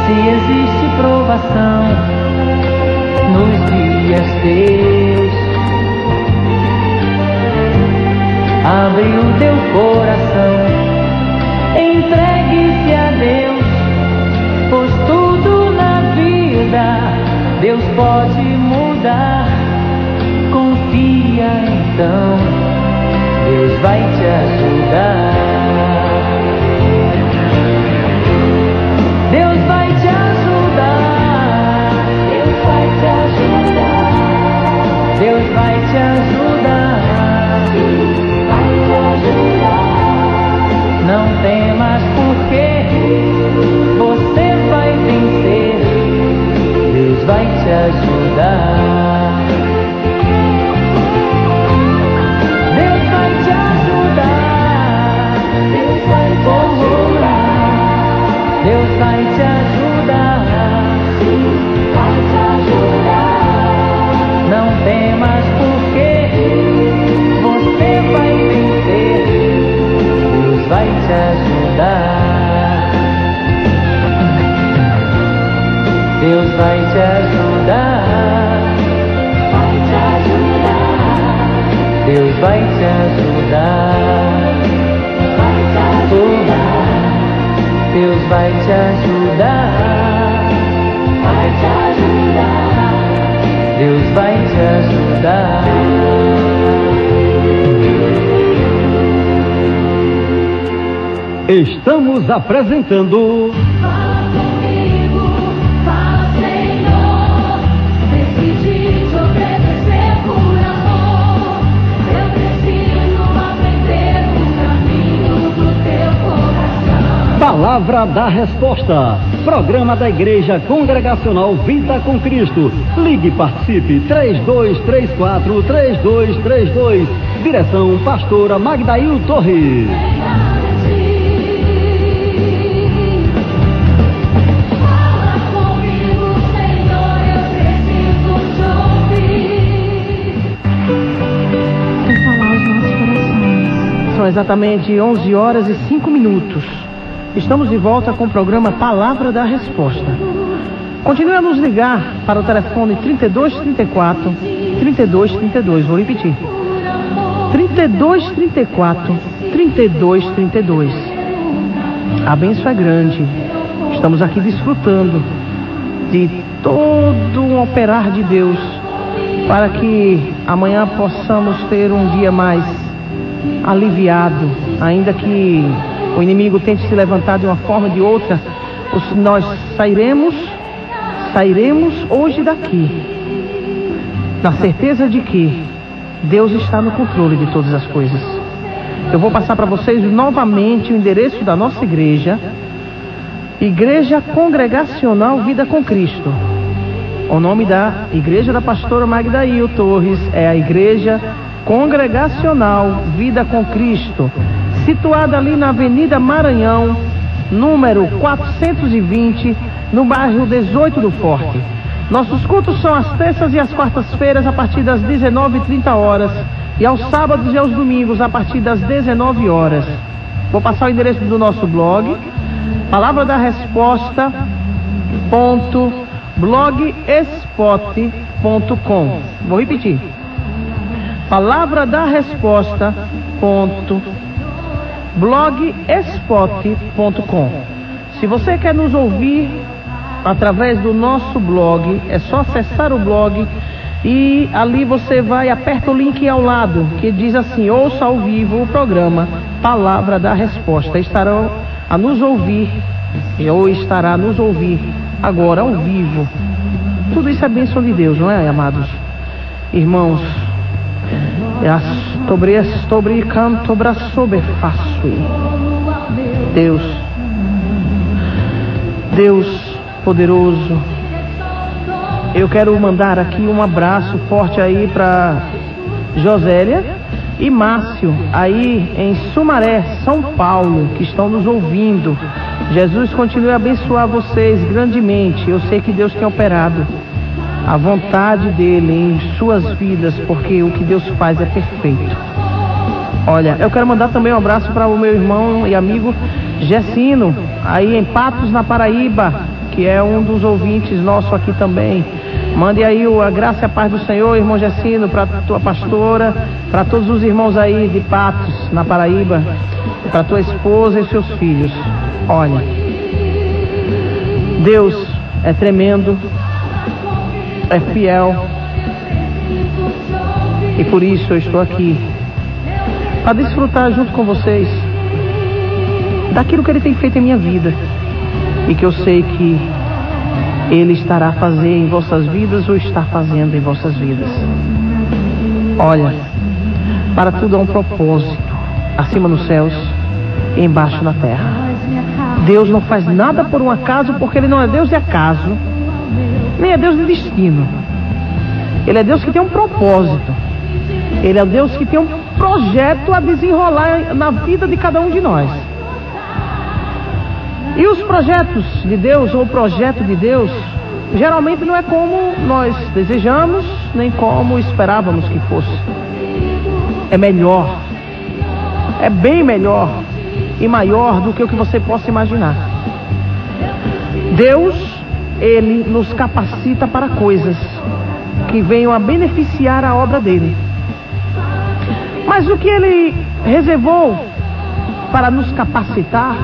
Se existe provação nos dias teus, abre o teu coração, entregue-se a Deus, pois tudo na vida Deus pode mudar. Confia então, Deus vai te ajudar. Deus vai te ajudar. Deus vai te ajudar. Deus vai te ajudar. você vai vencer. Deus vai te ajudar. Deus vai te ajudar. Deus vai te ajudar. Deus vai te ajudar. Vai te ajudar. Não temas, porque você vai vencer. Deus vai te ajudar. Deus vai te ajudar. Vai te ajudar. Deus vai te ajudar. Vai te ajudar. Deus vai te ajudar. Vai te ajudar. Deus vai te ajudar. Estamos apresentando Fala comigo, fala Senhor. Decidi te obedecer por amor. Eu preciso aprender o caminho do teu coração. Palavra da Resposta. Programa da Igreja Congregacional Vida com Cristo. Ligue e participe. 3234-3232. Direção Pastora Magdail Torres. Fala comigo, Senhor, eu preciso te ouvir. Quer falar aos nossos corações. São exatamente 11 horas e 5 minutos. Estamos de volta com o programa Palavra da Resposta. Continue a nos ligar para o telefone 3234-3232. Vou repetir. 3234-3232. A bênção é grande. Estamos aqui desfrutando de todo um operar de Deus para que amanhã possamos ter um dia mais aliviado, ainda que o inimigo tente se levantar de uma forma ou de outra. Nós sairemos hoje daqui na certeza de que Deus está no controle de todas as coisas. Eu vou passar para vocês novamente o endereço da nossa igreja, Igreja Congregacional Vida com Cristo. O nome da igreja da pastora Magdail Torres é a Igreja Congregacional Vida com Cristo, situada ali na Avenida Maranhão, número 420, no bairro 18 do Forte. Nossos cultos são às terças e às quartas-feiras a partir das 19h30 e aos sábados e aos domingos a partir das 19 horas. Vou passar o endereço do nosso blog, palavradarresposta.blogspot.com. Vou repetir. palavradarresposta.blogspot.com. Se você quer nos ouvir através do nosso blog, é só acessar o blog e ali você vai, aperta o link ao lado que diz assim: ouça ao vivo o programa Palavra da Resposta. Estarão a nos ouvir, ou estará a nos ouvir agora ao vivo. Tudo isso é bênção de Deus, não é, amados irmãos? Deus poderoso, eu quero mandar aqui um abraço forte aí para Josélia e Márcio, aí em Sumaré, São Paulo, que estão nos ouvindo. Jesus continue a abençoar vocês grandemente. Eu sei que Deus tem operado a vontade dele em suas vidas, porque o que Deus faz é perfeito. Olha, eu quero mandar também um abraço para o meu irmão e amigo Gessino, aí em Patos, na Paraíba, que é um dos ouvintes nosso aqui também. Mande aí a graça e a paz do Senhor, irmão Gessino, para a tua pastora, para todos os irmãos aí de Patos, na Paraíba, para tua esposa e seus filhos. Olha, Deus é tremendo, é fiel, e por isso eu estou aqui para desfrutar junto com vocês daquilo que Ele tem feito em minha vida, e que eu sei que Ele estará a fazer em vossas vidas, ou está fazendo em vossas vidas. Olha, para tudo há um propósito, acima nos céus e embaixo na terra. Deus não faz nada por um acaso, porque Ele não é Deus de acaso, nem é Deus de destino. Ele é Deus que tem um propósito. Ele é Deus que tem um projeto a desenrolar na vida de cada um de nós. E os projetos de Deus, ou o projeto de Deus, geralmente não é como nós desejamos, nem como esperávamos que fosse. É melhor. É bem melhor e maior do que o que você possa imaginar. Deus, Ele nos capacita para coisas que venham a beneficiar a obra dele. Mas o que Ele reservou para nos capacitar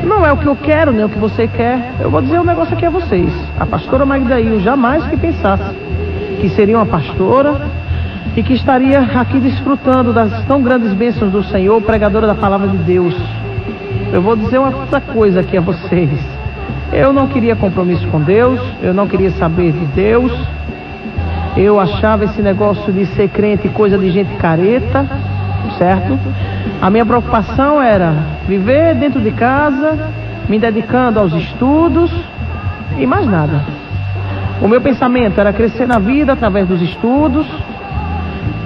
não é o que eu quero, nem o que você quer. Eu vou dizer um negócio aqui a vocês. A pastora Magda eu jamais que pensasse que seria uma pastora e que estaria aqui desfrutando das tão grandes bênçãos do Senhor, pregadora da palavra de Deus. Eu vou dizer uma outra coisa aqui a vocês. Eu não queria compromisso com Deus, eu não queria saber de Deus. Eu achava esse negócio de ser crente coisa de gente careta, certo? A minha preocupação era viver dentro de casa, me dedicando aos estudos e mais nada. O meu pensamento era crescer na vida através dos estudos,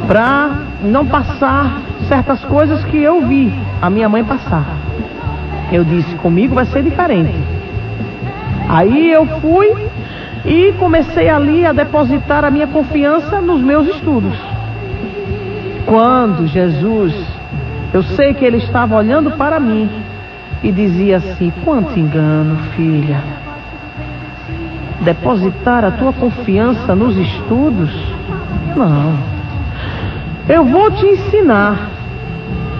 para não passar certas coisas que eu vi a minha mãe passar. Eu disse, comigo vai ser diferente. Aí eu fui e comecei ali a depositar a minha confiança nos meus estudos. Quando Jesus, eu sei que Ele estava olhando para mim e dizia assim, quanto engano, filha. Depositar a tua confiança nos estudos? Não. Eu vou te ensinar,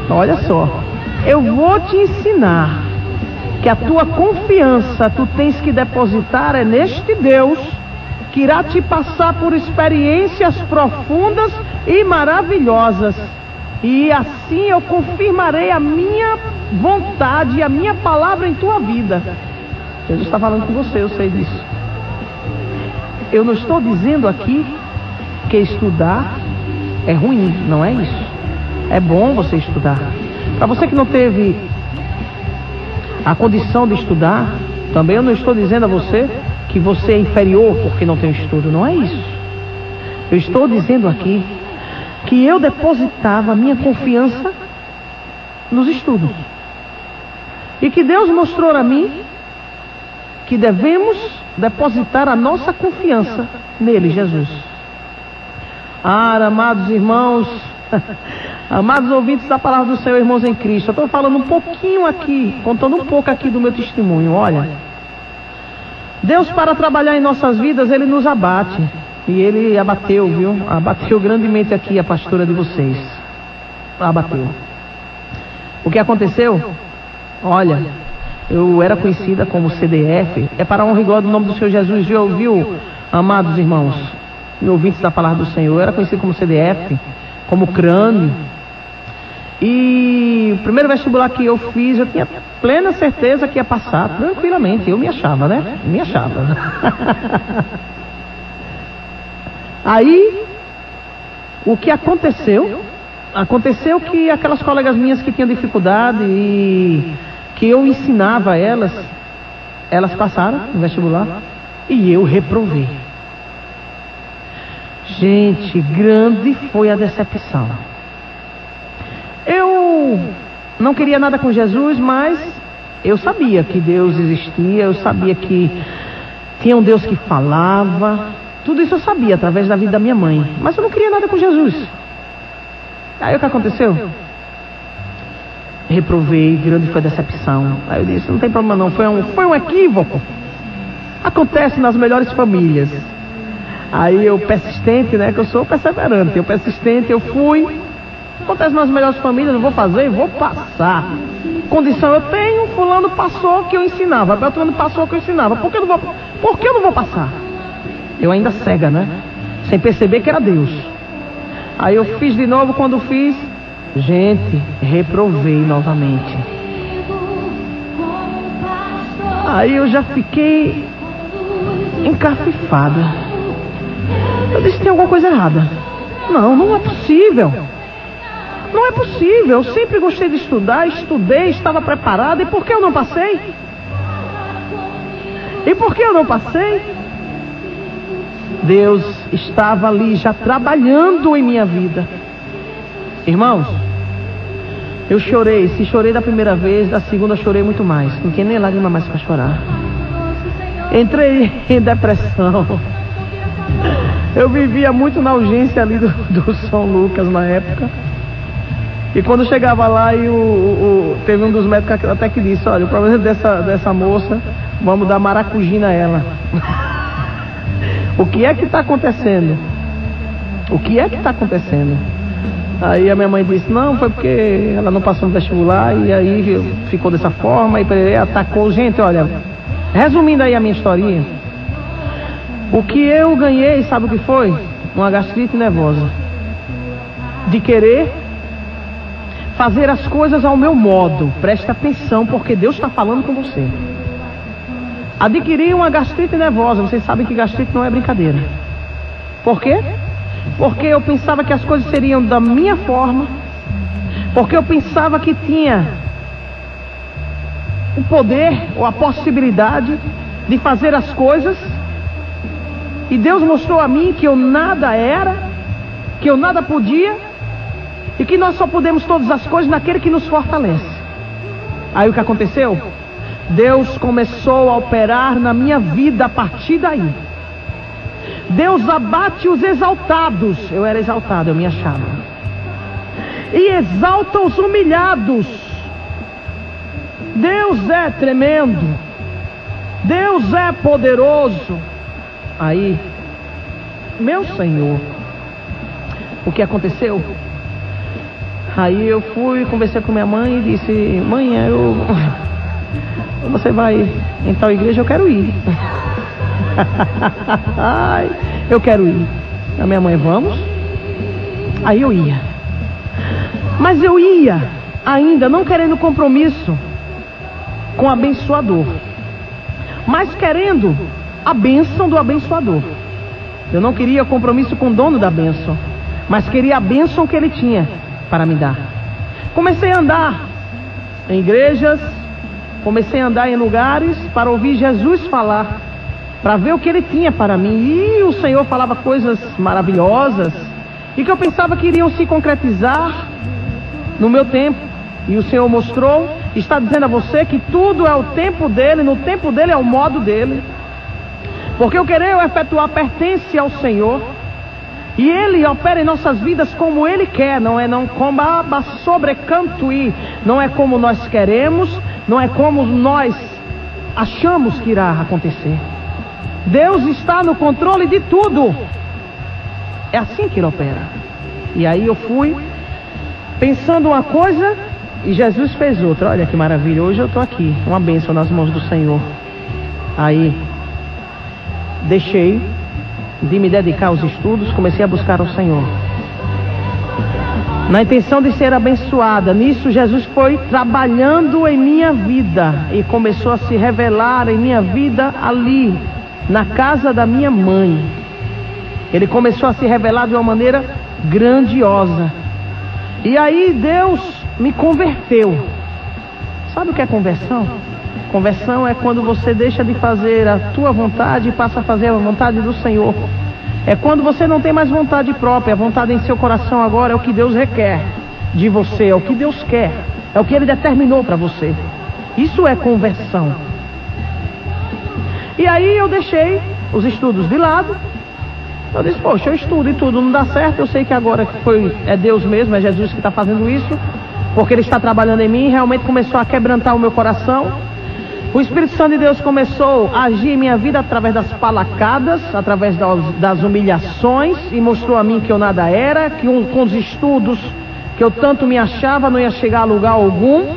olha só, eu vou te ensinar que a tua confiança tu tens que depositar é neste Deus que irá te passar por experiências profundas e maravilhosas. E assim eu confirmarei a minha vontade e a minha palavra em tua vida. Jesus está falando com você, eu sei disso. Eu não estou dizendo aqui que estudar é ruim, não é isso. É bom você estudar. Para você que não teve a condição de estudar, também eu não estou dizendo a você que você é inferior porque não tem estudo, não é isso. Eu estou dizendo aqui que eu depositava minha confiança nos estudos. E que Deus mostrou a mim que devemos depositar a nossa confiança nele, Jesus. Amados irmãos, amados ouvintes da palavra do Senhor, irmãos em Cristo, eu estou falando um pouquinho aqui, contando um pouco aqui do meu testemunho. Olha, Deus, para trabalhar em nossas vidas, Ele nos abate. E Ele abateu, viu? Abateu grandemente aqui a pastora de vocês. Abateu. O que aconteceu? Olha, eu era conhecida como CDF. É para a honra e glória do nome do Senhor Jesus. Já ouviu, amados irmãos e ouvintes da palavra do Senhor? Eu era conhecido como CDF, como crânio. E o primeiro vestibular que eu fiz, eu tinha plena certeza que ia passar, tranquilamente. Eu me achava, né? Me achava. Aí, o que aconteceu? Aconteceu que aquelas colegas minhas que tinham dificuldade e que eu ensinava elas passaram no vestibular e eu reprovei. Gente, grande foi a decepção. Eu não queria nada com Jesus, mas eu sabia que Deus existia, eu sabia que tinha um Deus que falava. Tudo isso eu sabia através da vida da minha mãe, mas eu não queria nada com Jesus. Aí o que aconteceu? Reprovei, grande foi a decepção. Aí eu disse, não tem problema não, foi um equívoco. Acontece nas melhores famílias. Aí eu persistente, né, que eu sou perseverante, eu persistente, eu fui. Acontece nas melhores famílias, eu vou fazer e vou passar. Condição eu tenho, fulano passou que eu ensinava, Beltrano passou que eu ensinava. Por que eu não vou passar? Eu ainda cega, né? Sem perceber que era Deus. Aí eu fiz de novo, quando fiz, gente, reprovei novamente. Aí eu já fiquei encafifada. Eu disse, tem alguma coisa errada. Não é possível. Não é possível. Eu sempre gostei de estudar, estudei, estava preparado. E por que eu não passei? E por que eu não passei? Deus estava ali já trabalhando em minha vida. Irmãos, eu chorei. Se chorei da primeira vez, da segunda chorei muito mais. Não tinha nem lágrima mais para chorar. Entrei em depressão. Eu vivia muito na urgência ali do São Lucas na época. E quando chegava lá, teve um dos médicos até que disse: olha, o problema dessa moça, vamos dar maracujina a ela. O que é que está acontecendo? O que é que está acontecendo? Aí a minha mãe disse: não, foi porque ela não passou no vestibular e aí ficou dessa forma e atacou. Gente, olha, resumindo aí a minha historinha, o que eu ganhei, sabe o que foi? Uma gastrite nervosa. De querer fazer as coisas ao meu modo. Presta atenção, porque Deus está falando com você. Adquiri uma gastrite nervosa. Vocês sabem que gastrite não é brincadeira. Por quê? Porque eu pensava que as coisas seriam da minha forma. Porque eu pensava que tinha o poder ou a possibilidade de fazer as coisas. E Deus mostrou a mim que eu nada era, que eu nada podia, e que nós só podemos todas as coisas naquele que nos fortalece. Aí o que aconteceu? Deus começou a operar na minha vida a partir daí. Deus abate os exaltados. Eu era exaltado, eu me achava. E exalta os humilhados. Deus é tremendo. Deus é poderoso. Aí, meu Senhor, o que aconteceu? Aí eu fui, conversei com minha mãe e disse: mãe, você vai em tal igreja? Eu quero ir. Eu quero ir. A minha mãe: vamos? Aí eu ia. Mas eu ia ainda não querendo compromisso com o abençoador, mas querendo a bênção do abençoador. Eu não queria compromisso com o dono da bênção, mas queria a bênção que ele tinha para me dar. Comecei a andar em igrejas, comecei a andar em lugares para ouvir Jesus falar, para ver o que ele tinha para mim. E o Senhor falava coisas maravilhosas e que eu pensava que iriam se concretizar no meu tempo. E o Senhor mostrou, está dizendo a você que tudo é o tempo dele, no tempo dele é o modo dele. Porque o querer ou efetuar pertence ao Senhor. E Ele opera em nossas vidas como Ele quer. Não como sobrecantuir. Não é como nós queremos. Não é como nós achamos que irá acontecer. Deus está no controle de tudo. É assim que Ele opera. E aí eu fui pensando uma coisa e Jesus fez outra. Olha que maravilha. Hoje eu estou aqui, uma bênção nas mãos do Senhor. Aí deixei de me dedicar aos estudos, comecei a buscar o Senhor, na intenção de ser abençoada. Nisso Jesus foi trabalhando em minha vida e começou a se revelar em minha vida ali, na casa da minha mãe. Ele começou a se revelar de uma maneira grandiosa. E aí Deus me converteu. Sabe o que é conversão? Conversão é quando você deixa de fazer a tua vontade e passa a fazer a vontade do Senhor. É quando você não tem mais vontade própria. A vontade em seu coração agora é o que Deus requer de você, é o que Deus quer, é o que Ele determinou para você. Isso é conversão. E aí eu deixei os estudos de lado. Eu disse: poxa, eu estudo e tudo não dá certo. Eu sei que agora é Deus mesmo, é Jesus que está fazendo isso, porque Ele está trabalhando em mim. Realmente começou a quebrantar o meu coração. O Espírito Santo de Deus começou a agir em minha vida através das palacadas, através das humilhações, e mostrou a mim que eu nada era, que com os estudos que eu tanto me achava não ia chegar a lugar algum.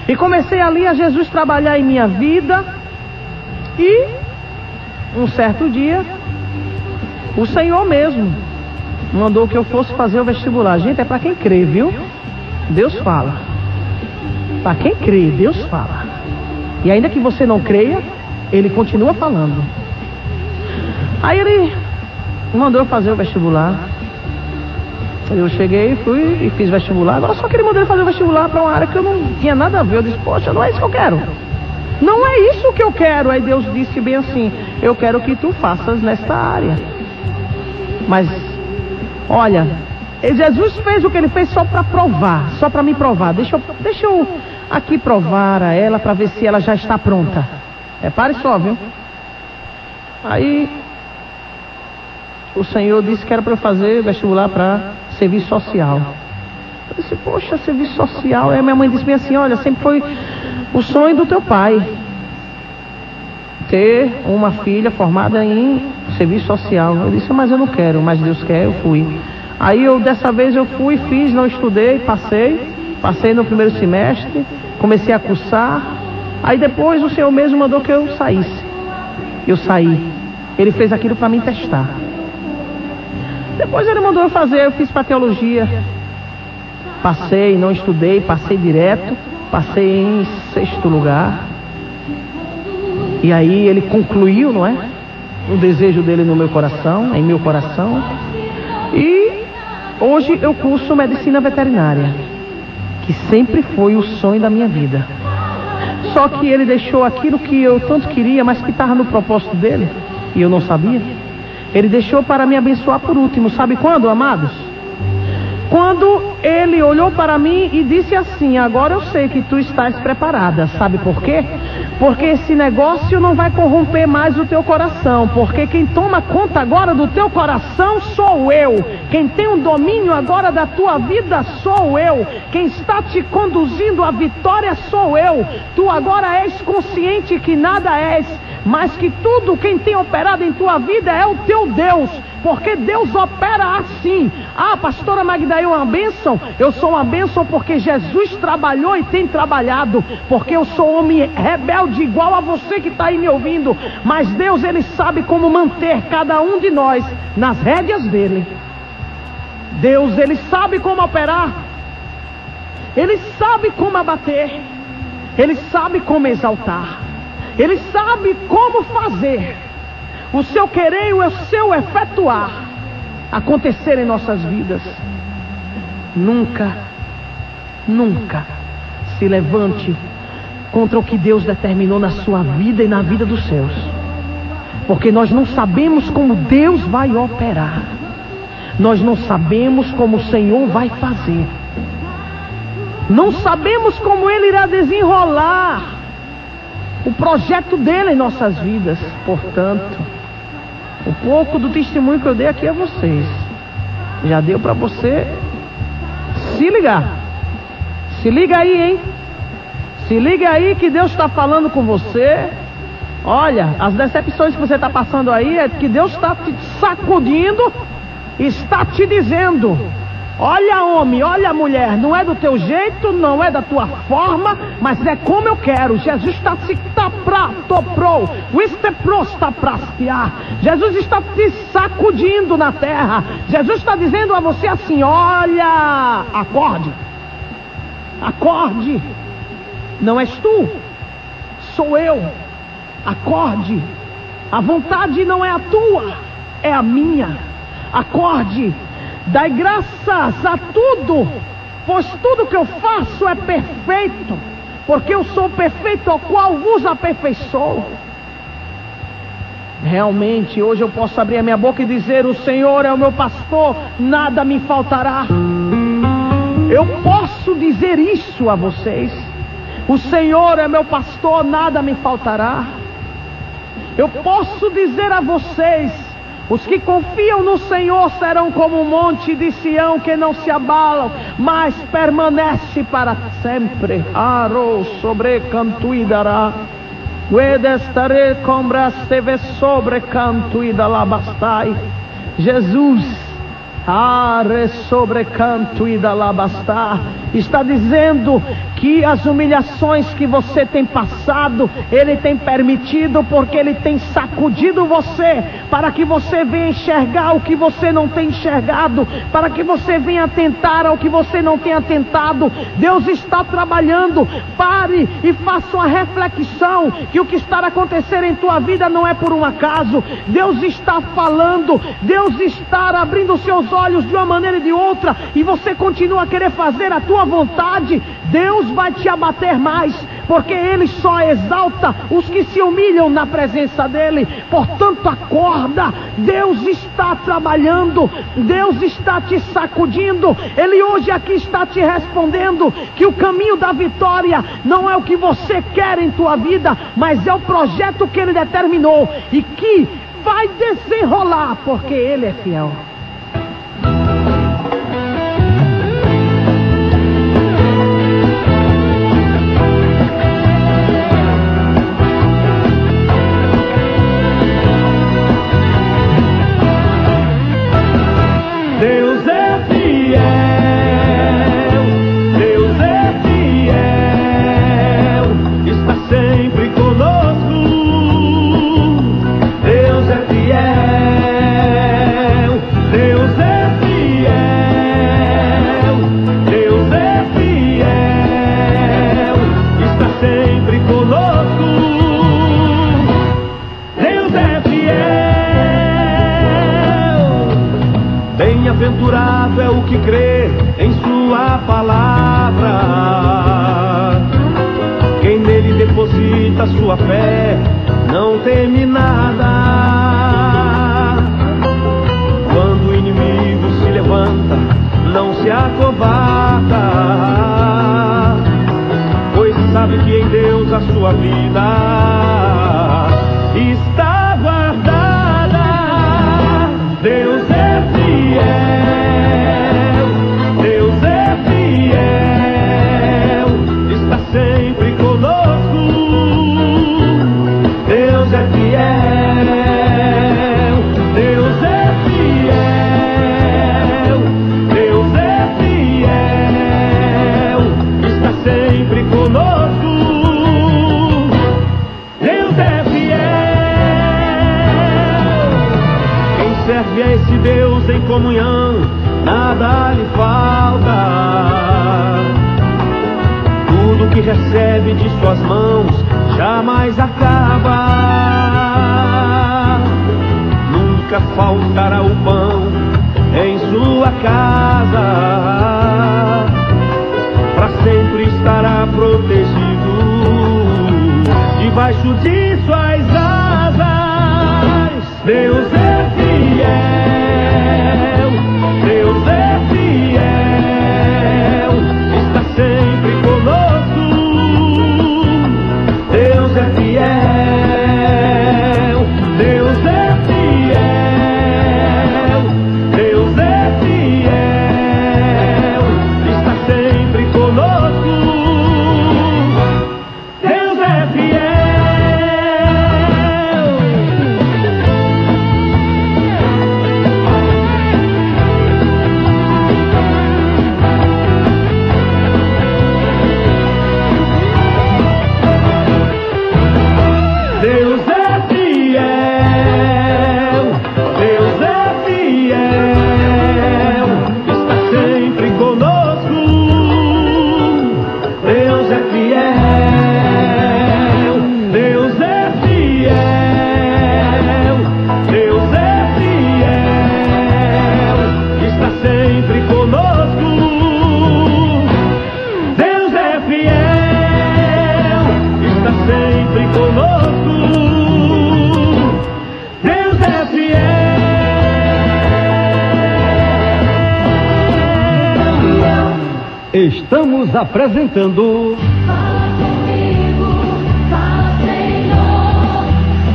E comecei ali a Jesus trabalhar em minha vida. E um certo dia o Senhor mesmo mandou que eu fosse fazer o vestibular. Gente, é para quem crê, viu? Deus fala. Para quem crê, Deus fala. E ainda que você não creia, Ele continua falando. Aí Ele mandou eu fazer o vestibular. Eu cheguei, fui e fiz vestibular. Agora só que Ele mandou eu fazer o vestibular para uma área que eu não tinha nada a ver. Eu disse: poxa, não é isso que eu quero. Não é isso que eu quero. Aí Deus disse bem assim: eu quero que tu faças nesta área. Mas, olha, Jesus fez o que ele fez só para provar, só para me provar. Deixa eu aqui provar a ela para ver se ela já está pronta. Repare só, viu? Aí o Senhor disse que era para eu fazer vestibular para serviço social. Eu disse: poxa, serviço social. Aí minha mãe disse bem assim: olha, sempre foi o sonho do teu pai ter uma filha formada em serviço social. Eu disse: mas eu não quero, mas Deus quer. Eu fui. Aí dessa vez eu fui, fiz, não estudei, passei no primeiro semestre, comecei a cursar. Aí depois o Senhor mesmo mandou que eu saísse. Eu saí. Ele fez aquilo para me testar. Depois ele mandou eu fazer, eu fiz para teologia. Passei, não estudei, passei direto, passei em 6º lugar. E aí ele concluiu, não é? O desejo dele no meu coração, em meu coração. E hoje eu curso medicina veterinária, que sempre foi o sonho da minha vida. Só que ele deixou aquilo que eu tanto queria, mas que estava no propósito dele, e eu não sabia. Ele deixou para me abençoar por último. Sabe quando, amados? Quando ele olhou para mim e disse assim: agora eu sei que tu estás preparada. Sabe por quê? Porque esse negócio não vai corromper mais o teu coração. Porque quem toma conta agora do teu coração sou eu. Quem tem o domínio agora da tua vida sou eu. Quem está te conduzindo à vitória sou eu. Tu agora és consciente que nada és, mas que tudo quem tem operado em tua vida é o teu Deus. Porque Deus opera assim. Ah, pastora Magda, é uma bênção? Eu sou uma bênção porque Jesus trabalhou e tem trabalhado. Porque eu sou homem rebelde igual a você que está aí me ouvindo. Mas Deus, Ele sabe como manter cada um de nós nas rédeas dEle. Deus, Ele sabe como operar. Ele sabe como abater. Ele sabe como exaltar. Ele sabe como fazer o seu querer e o seu efetuar acontecer em nossas vidas. Nunca se levante contra o que Deus determinou na sua vida e na vida dos seus. Porque nós não sabemos como Deus vai operar. Nós não sabemos como o Senhor vai fazer. Não sabemos como Ele irá desenrolar o projeto dele em nossas vidas. Portanto, um pouco do testemunho que eu dei aqui a vocês já deu para você se ligar. Se liga aí, hein? Se liga aí que Deus está falando com você. Olha, as decepções que você está passando aí é que Deus está te sacudindo, está te dizendo: olha, homem, olha, mulher, não é do teu jeito, não é da tua forma, mas é como eu quero. Jesus está se toprou, o está prastear. Jesus está te sacudindo na terra. Jesus está dizendo a você assim: olha, acorde, não és tu, sou eu. Acorde, a vontade não é a tua, é a minha. Acorde, dai graças a tudo, pois tudo que eu faço é perfeito, porque eu sou perfeito, ao qual vos aperfeiçoo. Realmente, hoje eu posso abrir a minha boca e dizer: o Senhor é o meu pastor, nada me faltará. Eu posso dizer isso a vocês: o Senhor é meu pastor, nada me faltará. Eu posso dizer a vocês: os que confiam no Senhor serão como o monte de Sião, que não se abalam, mas permanece para sempre. Aro sobre canto e dará. Guedestare combrasteve sobre canto e dalabastai. Jesus, are sobre canto e dalabastar, está dizendo que as humilhações que você tem passado, Ele tem permitido, porque Ele tem sacudido você, para que você venha enxergar o que você não tem enxergado, para que você venha atentar ao que você não tem atentado. Deus está trabalhando. Pare e faça uma reflexão, que o que está acontecendo em tua vida não é por um acaso. Deus está falando, Deus está abrindo seus olhos de uma maneira e de outra, e você continua a querer fazer a tua vontade. Deus vai te abater mais, porque Ele só exalta os que se humilham na presença dEle. Portanto, acorda, Deus está trabalhando, Deus está te sacudindo, Ele hoje aqui está te respondendo que o caminho da vitória não é o que você quer em tua vida, mas é o projeto que Ele determinou e que vai desenrolar, porque Ele é fiel. Deus é fiel, Deus é fiel, está sempre conosco. Deus é fiel, Deus é fiel, Deus é fiel, está sempre conosco. Deus é fiel. Bem-aventurado é o que crê em sua palavra. Quem nele deposita sua fé não teme nada. Quando o inimigo se levanta, não se acovarda, pois sabe que em Deus a sua vida está guardada. Deus é fiel, Deus é fiel, está sempre conosco. Deus é fiel, Deus é fiel, Deus é fiel, está sempre conosco. Deus é fiel. Quem serve a esse Deus em comunhão, nada lhe falta. Tudo que recebe de suas mãos jamais acaba. Nunca faltará o pão em sua casa, para sempre estará protegido debaixo de suas asas. Deus é fiel, Deus é fiel, está sempre conosco. Deus é fiel, Deus é fiel, Deus é fiel, está sempre conosco. Deus é fiel. Deus é fiel, Deus é fiel, está sempre conosco. Deus é fiel, Deus é fiel, Deus é fiel, está sempre conosco. Deus é fiel, está sempre conosco. Deus é fiel. Estamos apresentando Fala comigo, fala, Senhor.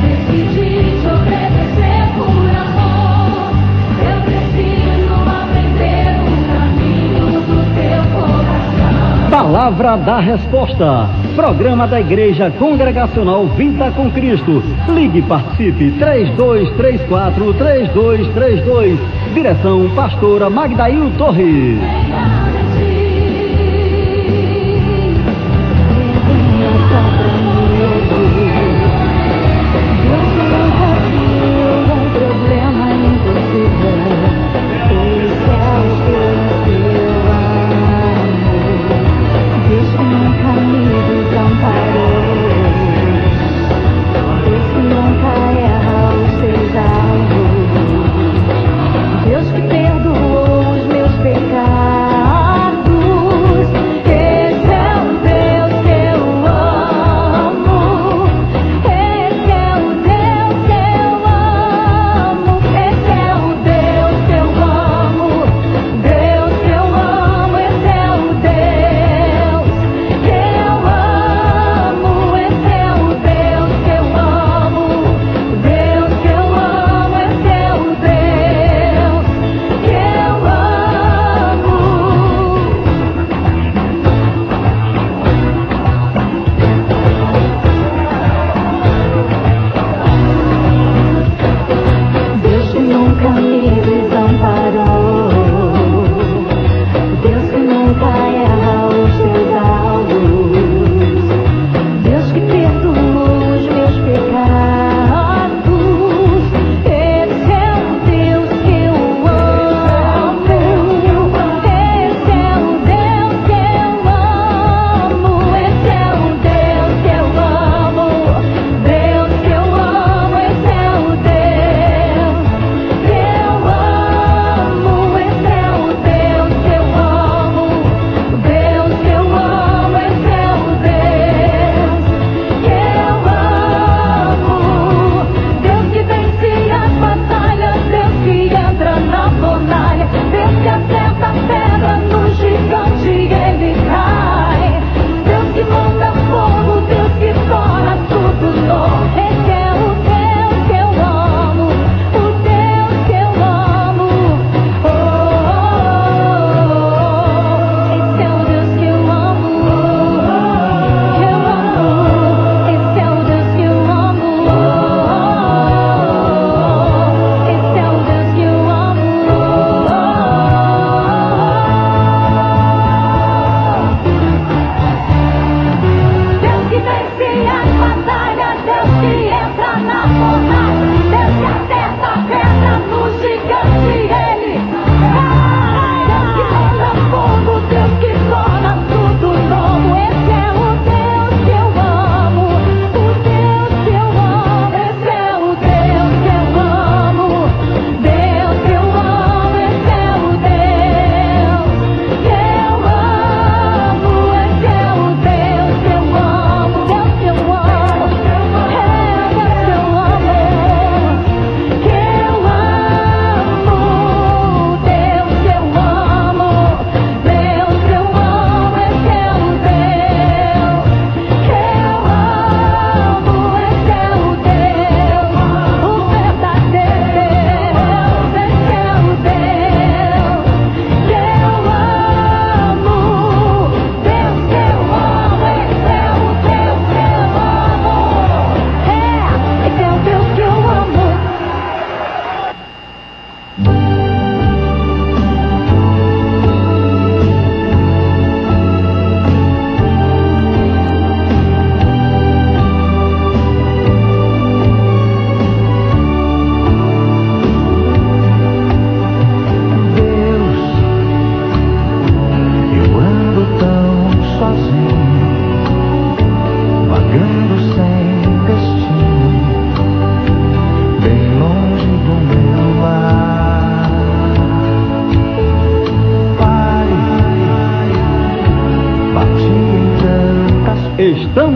Decidi te obedecer por amor. Eu preciso aprender o caminho do teu coração. Palavra da Resposta. Programa da Igreja Congregacional Vida com Cristo. Ligue e participe 3234-3232. Direção Pastora Magdail Torres. Deus que perdoou os meus pecados.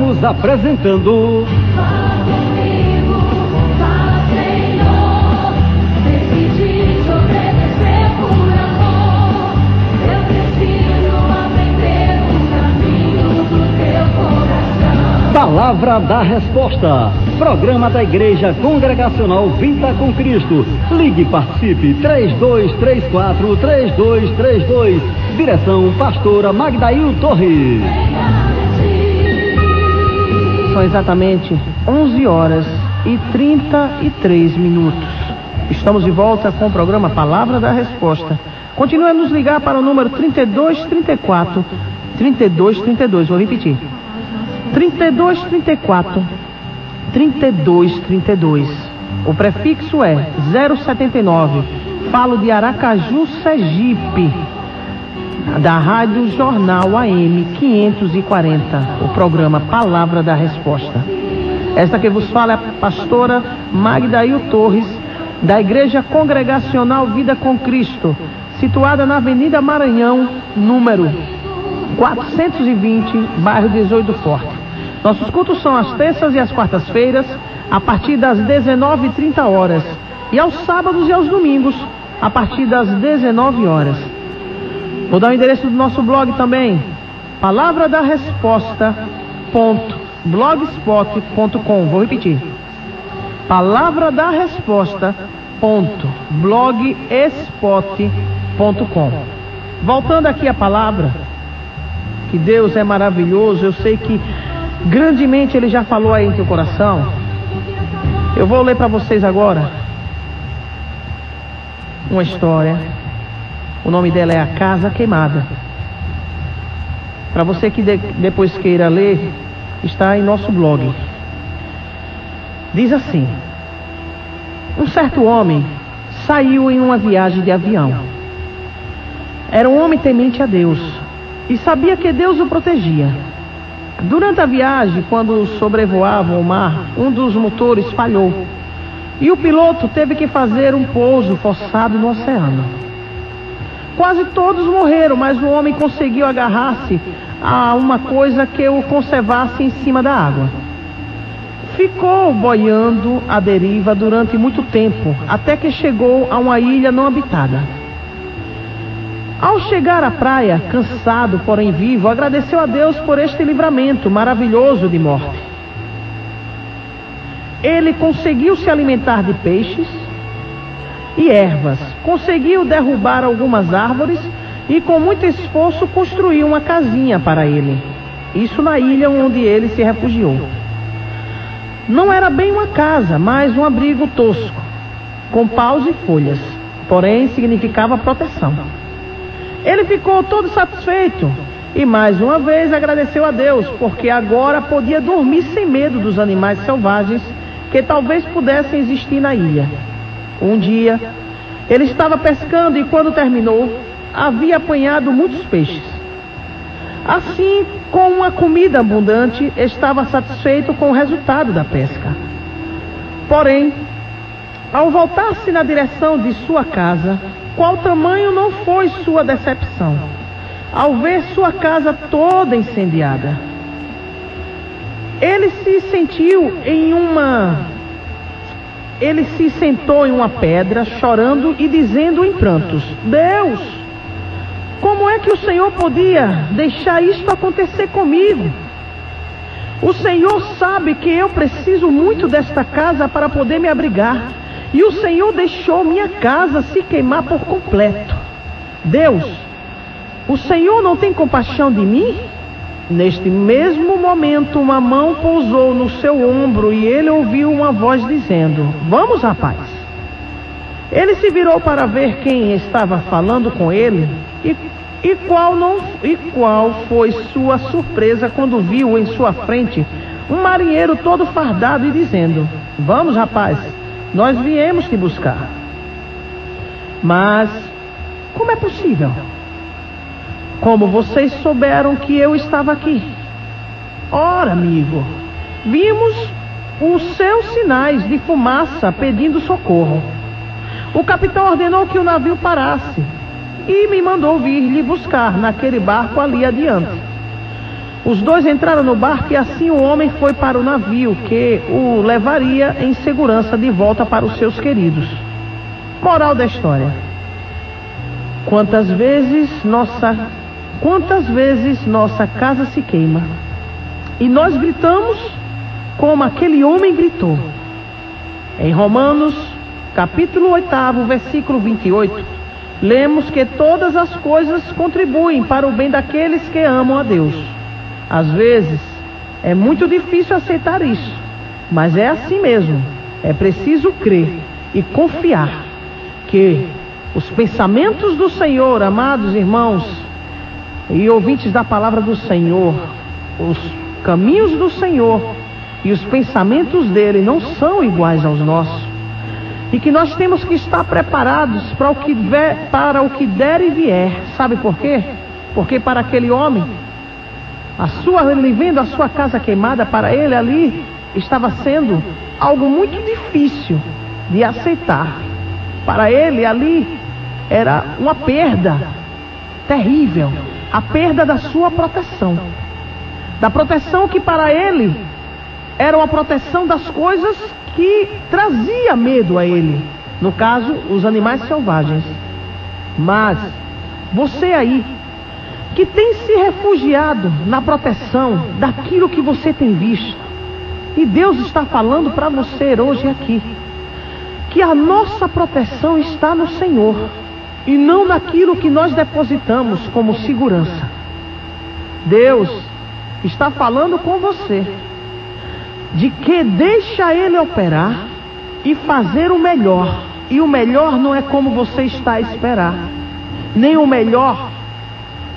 Estamos apresentando Fala comigo, fala, Senhor. Decidi te obedecer por amor. Eu preciso aprender o caminho do teu coração. Palavra da Resposta. Programa da Igreja Congregacional Vida com Cristo. Ligue e participe 3234-3232. Direção pastora Magdail Torres. São exatamente 11 horas e 33 minutos. Estamos de volta com o programa Palavra da Resposta. Continue a nos ligar para o número 3232. Vou repetir. 3232. O prefixo é 079. Falo de Aracaju, Sergipe, da Rádio Jornal AM 540, o programa Palavra da Resposta. Esta que vos fala é a pastora Magdail Torres, da Igreja Congregacional Vida com Cristo, situada na Avenida Maranhão, número 420, bairro 18 do Forte. Nossos cultos são às terças e às quartas-feiras, a partir das 19h30, e aos sábados e aos domingos, a partir das 19 horas. Vou dar o endereço do nosso blog também, palavradarresposta.blogspot.com. Vou repetir, palavradarresposta.blogspot.com. Voltando aqui à palavra, que Deus é maravilhoso, eu sei que grandemente Ele já falou aí em teu coração. Eu vou ler para vocês agora uma história. O nome dela é A Casa Queimada. Para você que depois queira ler, está em nosso blog. Diz assim: um certo homem saiu em uma viagem de avião. Era um homem temente a Deus e sabia que Deus o protegia. Durante a viagem, quando sobrevoavam o mar, um dos motores falhou e o piloto teve que fazer um pouso forçado no oceano. Quase todos morreram, mas o homem conseguiu agarrar-se a uma coisa que o conservasse em cima da água. Ficou boiando à deriva durante muito tempo, até que chegou a uma ilha não habitada. Ao chegar à praia, cansado, porém vivo, agradeceu a Deus por este livramento maravilhoso de morte. Ele conseguiu se alimentar de peixes e ervas, conseguiu derrubar algumas árvores e com muito esforço construiu uma casinha para ele. Isso na ilha onde ele se refugiou. Não era bem uma casa, mas um abrigo tosco, com paus e folhas, porém significava proteção. Ele ficou todo satisfeito e mais uma vez agradeceu a Deus, porque agora podia dormir sem medo dos animais selvagens que talvez pudessem existir na ilha. Um dia, ele estava pescando e quando terminou, havia apanhado muitos peixes. Assim, com uma comida abundante, estava satisfeito com o resultado da pesca. Porém, ao voltar-se na direção de sua casa, qual tamanho não foi sua decepção ao ver sua casa toda incendiada. Ele se sentou em uma pedra, chorando e dizendo em prantos: Deus, como é que o Senhor podia deixar isto acontecer comigo? O Senhor sabe que eu preciso muito desta casa para poder me abrigar, e o Senhor deixou minha casa se queimar por completo. Deus, o Senhor não tem compaixão de mim? Neste mesmo momento, uma mão pousou no seu ombro e ele ouviu uma voz dizendo: Vamos, rapaz. Ele se virou para ver quem estava falando com ele e qual foi sua surpresa quando viu em sua frente um marinheiro todo fardado e dizendo: Vamos, rapaz, nós viemos te buscar. Mas como é possível? Como vocês souberam que eu estava aqui? Ora, amigo, vimos os seus sinais de fumaça pedindo socorro. O capitão ordenou que o navio parasse e me mandou vir lhe buscar naquele barco ali adiante. Os dois entraram no barco e assim o homem foi para o navio, que o levaria em segurança de volta para os seus queridos. Moral da história: quantas vezes nossa casa se queima e nós gritamos como aquele homem gritou. Em Romanos, capítulo 8, versículo 28, lemos que todas as coisas contribuem para o bem daqueles que amam a Deus. Às vezes, é muito difícil aceitar isso, mas é assim mesmo. É preciso crer e confiar que os pensamentos do Senhor, amados irmãos e ouvintes da palavra do Senhor, os caminhos do Senhor e os pensamentos dele não são iguais aos nossos. E que nós temos que estar preparados para o que der e vier. Sabe por quê? Porque para aquele homem, ele vendo a sua casa queimada, para ele ali estava sendo algo muito difícil de aceitar. Para ele ali era uma perda terrível, a perda da sua proteção, da proteção que para ele era uma proteção das coisas que trazia medo a ele, no caso, os animais selvagens. Mas você aí, que tem se refugiado na proteção daquilo que você tem visto, e Deus está falando para você hoje aqui, que a nossa proteção está no Senhor, e não naquilo que nós depositamos como segurança. Deus está falando com você, de que deixa Ele operar e fazer o melhor. E o melhor não é como você está a esperar, nem o melhor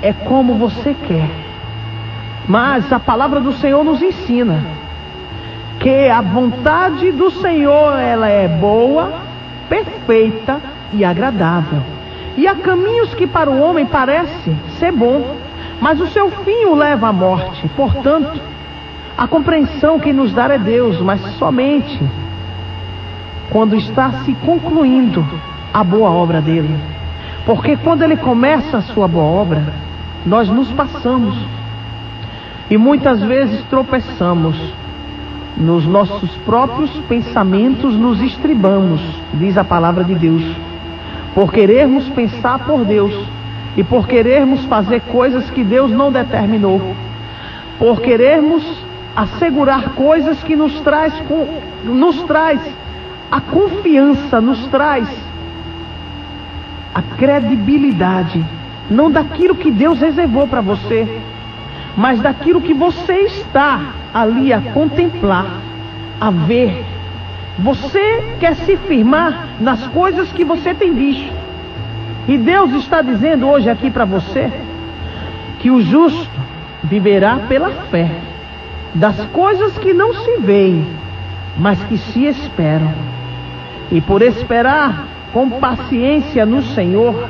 é como você quer. Mas a palavra do Senhor nos ensina que a vontade do Senhor, ela é boa, perfeita e agradável. E há caminhos que para o homem parece ser bom, mas o seu fim o leva à morte. Portanto, a compreensão que nos dá é Deus, mas somente quando está se concluindo a boa obra dele. Porque quando ele começa a sua boa obra, nós nos passamos. E muitas vezes tropeçamos. Nos nossos próprios pensamentos nos estribamos, diz a palavra de Deus. Por querermos pensar por Deus. E por querermos fazer coisas que Deus não determinou. Por querermos assegurar coisas que nos traz a confiança, nos traz a credibilidade, não daquilo que Deus reservou para você, mas daquilo que você está ali a contemplar, a ver. Você quer se firmar nas coisas que você tem visto, e Deus está dizendo hoje aqui para você que o justo viverá pela fé, das coisas que não se veem, mas que se esperam. E por esperar com paciência no Senhor,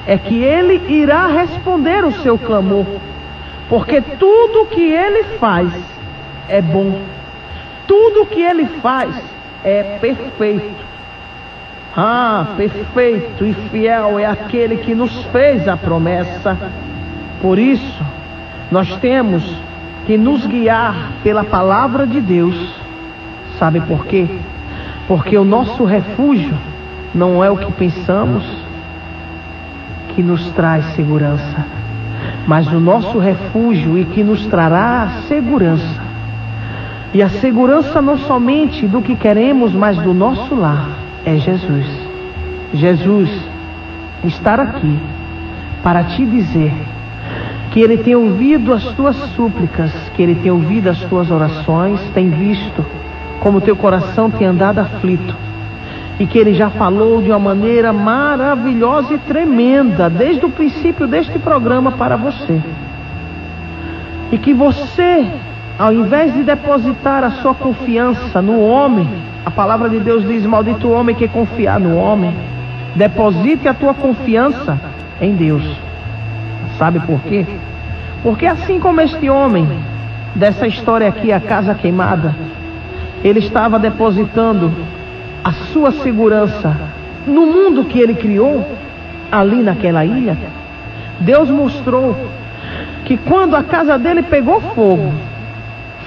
é que Ele irá responder o seu clamor. Porque tudo que Ele faz é bom. Tudo que Ele faz é perfeito. Perfeito e fiel é aquele que nos fez a promessa. Por isso, nós temos que nos guiar pela palavra de Deus. Sabe por quê? Porque o nosso refúgio não é o que pensamos que nos traz segurança, mas o nosso refúgio e que nos trará segurança. E a segurança não somente do que queremos, mas do nosso lar, é Jesus. Jesus estar aqui para te dizer que Ele tem ouvido as tuas súplicas, que Ele tem ouvido as tuas orações, tem visto como teu coração tem andado aflito, e que Ele já falou de uma maneira maravilhosa e tremenda desde o princípio deste programa para você. E que você, ao invés de depositar a sua confiança no homem, a palavra de Deus diz: maldito o homem que confiar no homem. Deposite a tua confiança em Deus. Sabe por quê? Porque assim como este homem dessa história aqui, a casa queimada, ele estava depositando a sua segurança no mundo que ele criou ali naquela ilha. Deus mostrou que quando a casa dele pegou fogo,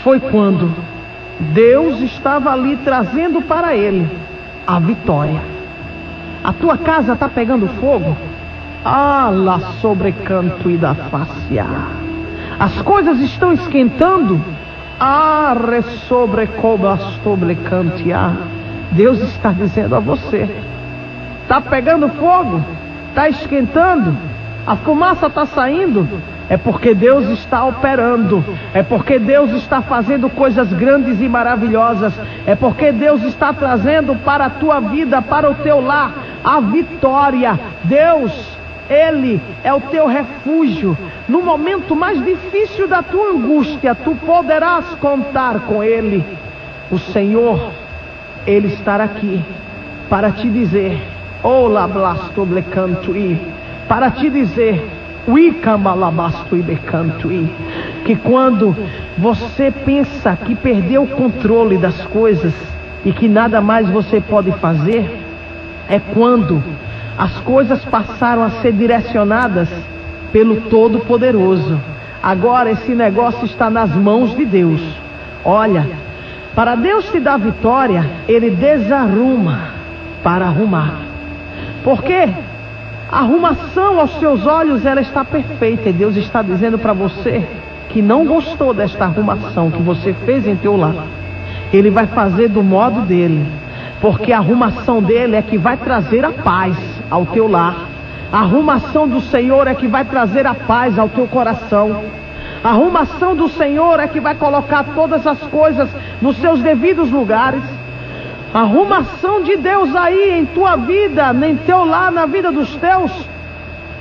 foi quando Deus estava ali trazendo para ele a vitória. A tua casa está pegando fogo? La sobrecanto e da facia. As coisas estão esquentando? Ressobrecobastoblecantia. Deus está dizendo a você: está pegando fogo? Está esquentando? A fumaça está saindo? É porque Deus está operando. É porque Deus está fazendo coisas grandes e maravilhosas. É porque Deus está trazendo para a tua vida, para o teu lar, a vitória. Deus, Ele é o teu refúgio. No momento mais difícil da tua angústia, tu poderás contar com Ele. O Senhor, Ele estará aqui para te dizer: Ola blastoblecantui, para te dizer que quando você pensa que perdeu o controle das coisas e que nada mais você pode fazer, é quando as coisas passaram a ser direcionadas pelo Todo-Poderoso. Agora esse negócio está nas mãos de Deus. Olha, para Deus te dar vitória, Ele desarruma para arrumar. Por quê? A arrumação aos seus olhos, ela está perfeita. E Deus está dizendo para você que não gostou desta arrumação que você fez em teu lar. Ele vai fazer do modo dele. Porque a arrumação dele é que vai trazer a paz ao teu lar. A arrumação do Senhor é que vai trazer a paz ao teu coração. A arrumação do Senhor é que vai colocar todas as coisas nos seus devidos lugares. A arrumação de Deus aí em tua vida, em teu lar, na vida dos teus.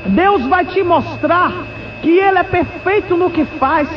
Deus vai te mostrar que Ele é perfeito no que faz.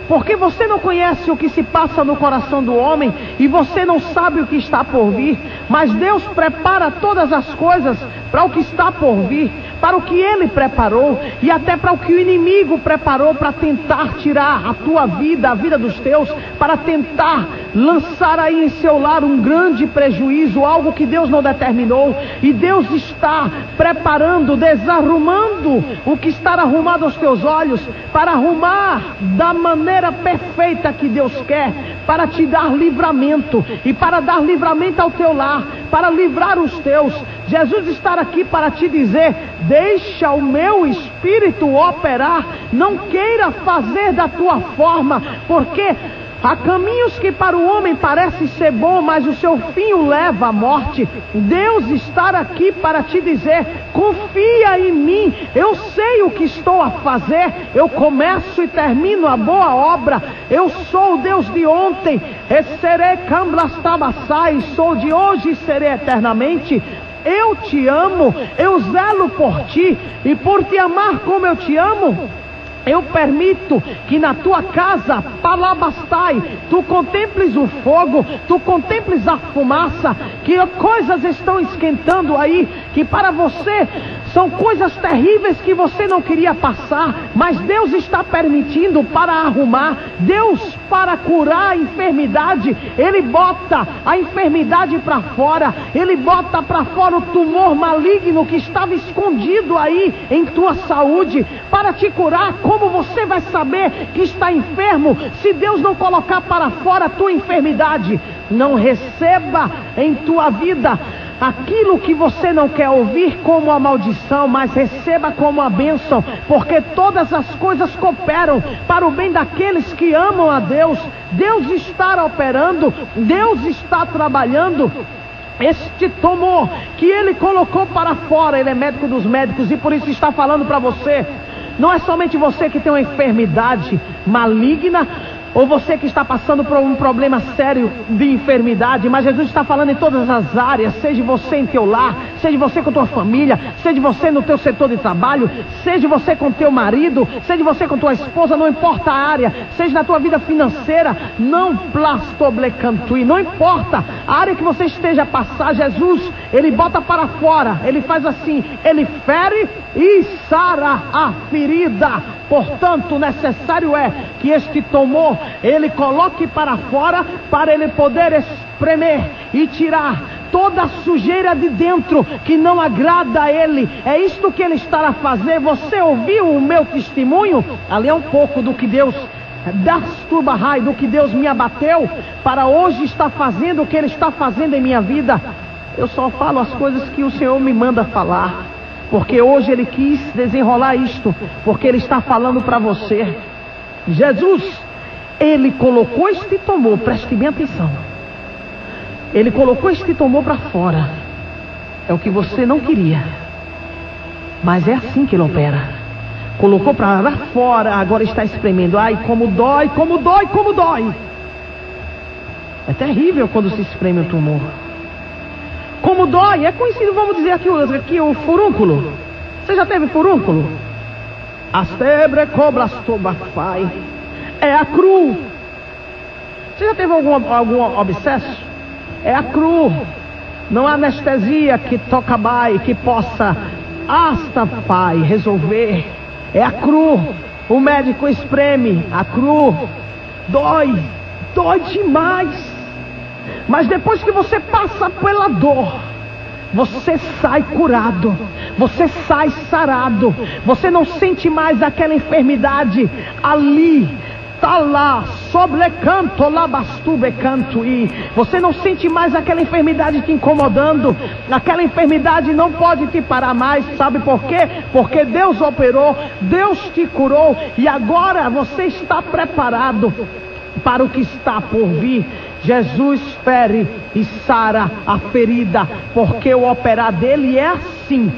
Porque você não conhece o que se passa no coração do homem e você não sabe o que está por vir. Mas Deus prepara todas as coisas para o que está por vir, para o que Ele preparou e até para o que o inimigo preparou para tentar tirar a tua vida, a vida dos teus, para tentar lançar aí em seu lar um grande prejuízo, algo que Deus não determinou. E Deus está preparando, desarrumando o que está arrumado aos teus olhos, para arrumar da maneira perfeita que Deus quer, para te dar livramento e para dar livramento ao teu lar, para livrar os teus. Jesus está aqui para te dizer: deixa o meu Espírito operar, não queira fazer da tua forma, porque há caminhos que para o homem parece ser bom, mas o seu fim o leva à morte. Deus está aqui para te dizer: confia em mim, eu sei o que estou a fazer, eu começo e termino a boa obra. Eu sou o Deus de ontem, sou de hoje e serei eternamente. Eu te amo, eu zelo por ti, e por te amar como eu te amo, eu permito que na tua casa, palabastai, tu contemples o fogo, tu contemples a fumaça, que coisas estão esquentando aí, que para você são coisas terríveis que você não queria passar, mas Deus está permitindo para arrumar. Deus, para curar a enfermidade, Ele bota a enfermidade para fora, Ele bota para fora o tumor maligno que estava escondido aí em tua saúde, para te curar. Como você vai saber que está enfermo se Deus não colocar para fora a tua enfermidade? Não receba em tua vida aquilo que você não quer ouvir como a maldição, mas receba como a bênção, porque todas as coisas cooperam para o bem daqueles que amam a Deus. Deus está operando, Deus está trabalhando. Este tumor que Ele colocou para fora, Ele é médico dos médicos e por isso está falando para você. Não é somente você que tem uma enfermidade maligna, ou você que está passando por um problema sério de enfermidade, mas Jesus está falando em todas as áreas, seja você em teu lar, seja você com tua família, seja você no teu setor de trabalho, seja você com teu marido, seja você com tua esposa, não importa a área, seja na tua vida financeira, não plastoblecantui, não importa a área que você esteja a passar, Jesus, Ele bota para fora, Ele faz assim, Ele fere e sara a ferida. Portanto, necessário é que este tumor Ele coloque para fora, para Ele poder espremer e tirar toda a sujeira de dentro que não agrada a Ele. É isto que Ele está a fazer. Você ouviu o meu testemunho? Ali é um pouco do que Deus, do que Deus me abateu, para hoje estar fazendo o que Ele está fazendo em minha vida. Eu só falo as coisas que o Senhor me manda falar, porque hoje Ele quis desenrolar isto, porque Ele está falando para você. Jesus, Ele colocou este tumor, preste bem atenção, Ele colocou este tumor para fora. É o que você não queria, mas é assim que Ele opera. Colocou para lá fora, agora está espremendo. Ai, como dói, como dói, como dói. É terrível quando se espreme o tumor. Como dói, é conhecido, vamos dizer aqui o furúnculo. Você já teve furúnculo? Astebre coblastobafai. É a cru. Você já teve algum abscesso? É a cru. Não há anestesia que tocabai, que possa pai resolver. É a cru. O médico espreme a cru. Dói demais. Mas depois que você passa pela dor, você sai curado, você sai sarado, você não sente mais aquela enfermidade ali, tá lá, sobrecanto, labastubecanto, e você não sente mais aquela enfermidade te incomodando, aquela enfermidade não pode te parar mais, sabe por quê? Porque Deus operou, Deus te curou, e agora você está preparado para o que está por vir. Jesus fere e sara a ferida, porque o operar dele é assim.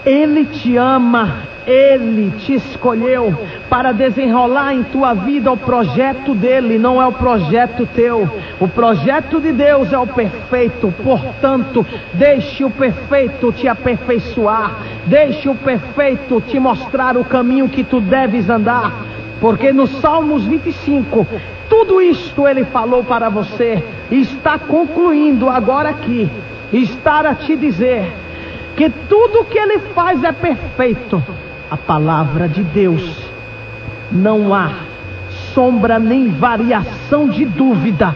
Ele te ama, Ele te escolheu para desenrolar em tua vida o projeto dele, não é o projeto teu. O projeto de Deus é o perfeito, portanto, deixe o perfeito te aperfeiçoar, deixe o perfeito te mostrar o caminho que tu deves andar, porque no Salmos 25, tudo isto Ele falou para você, e está concluindo agora aqui, está a te dizer que tudo que Ele faz é perfeito. A palavra de Deus, não há sombra nem variação de dúvida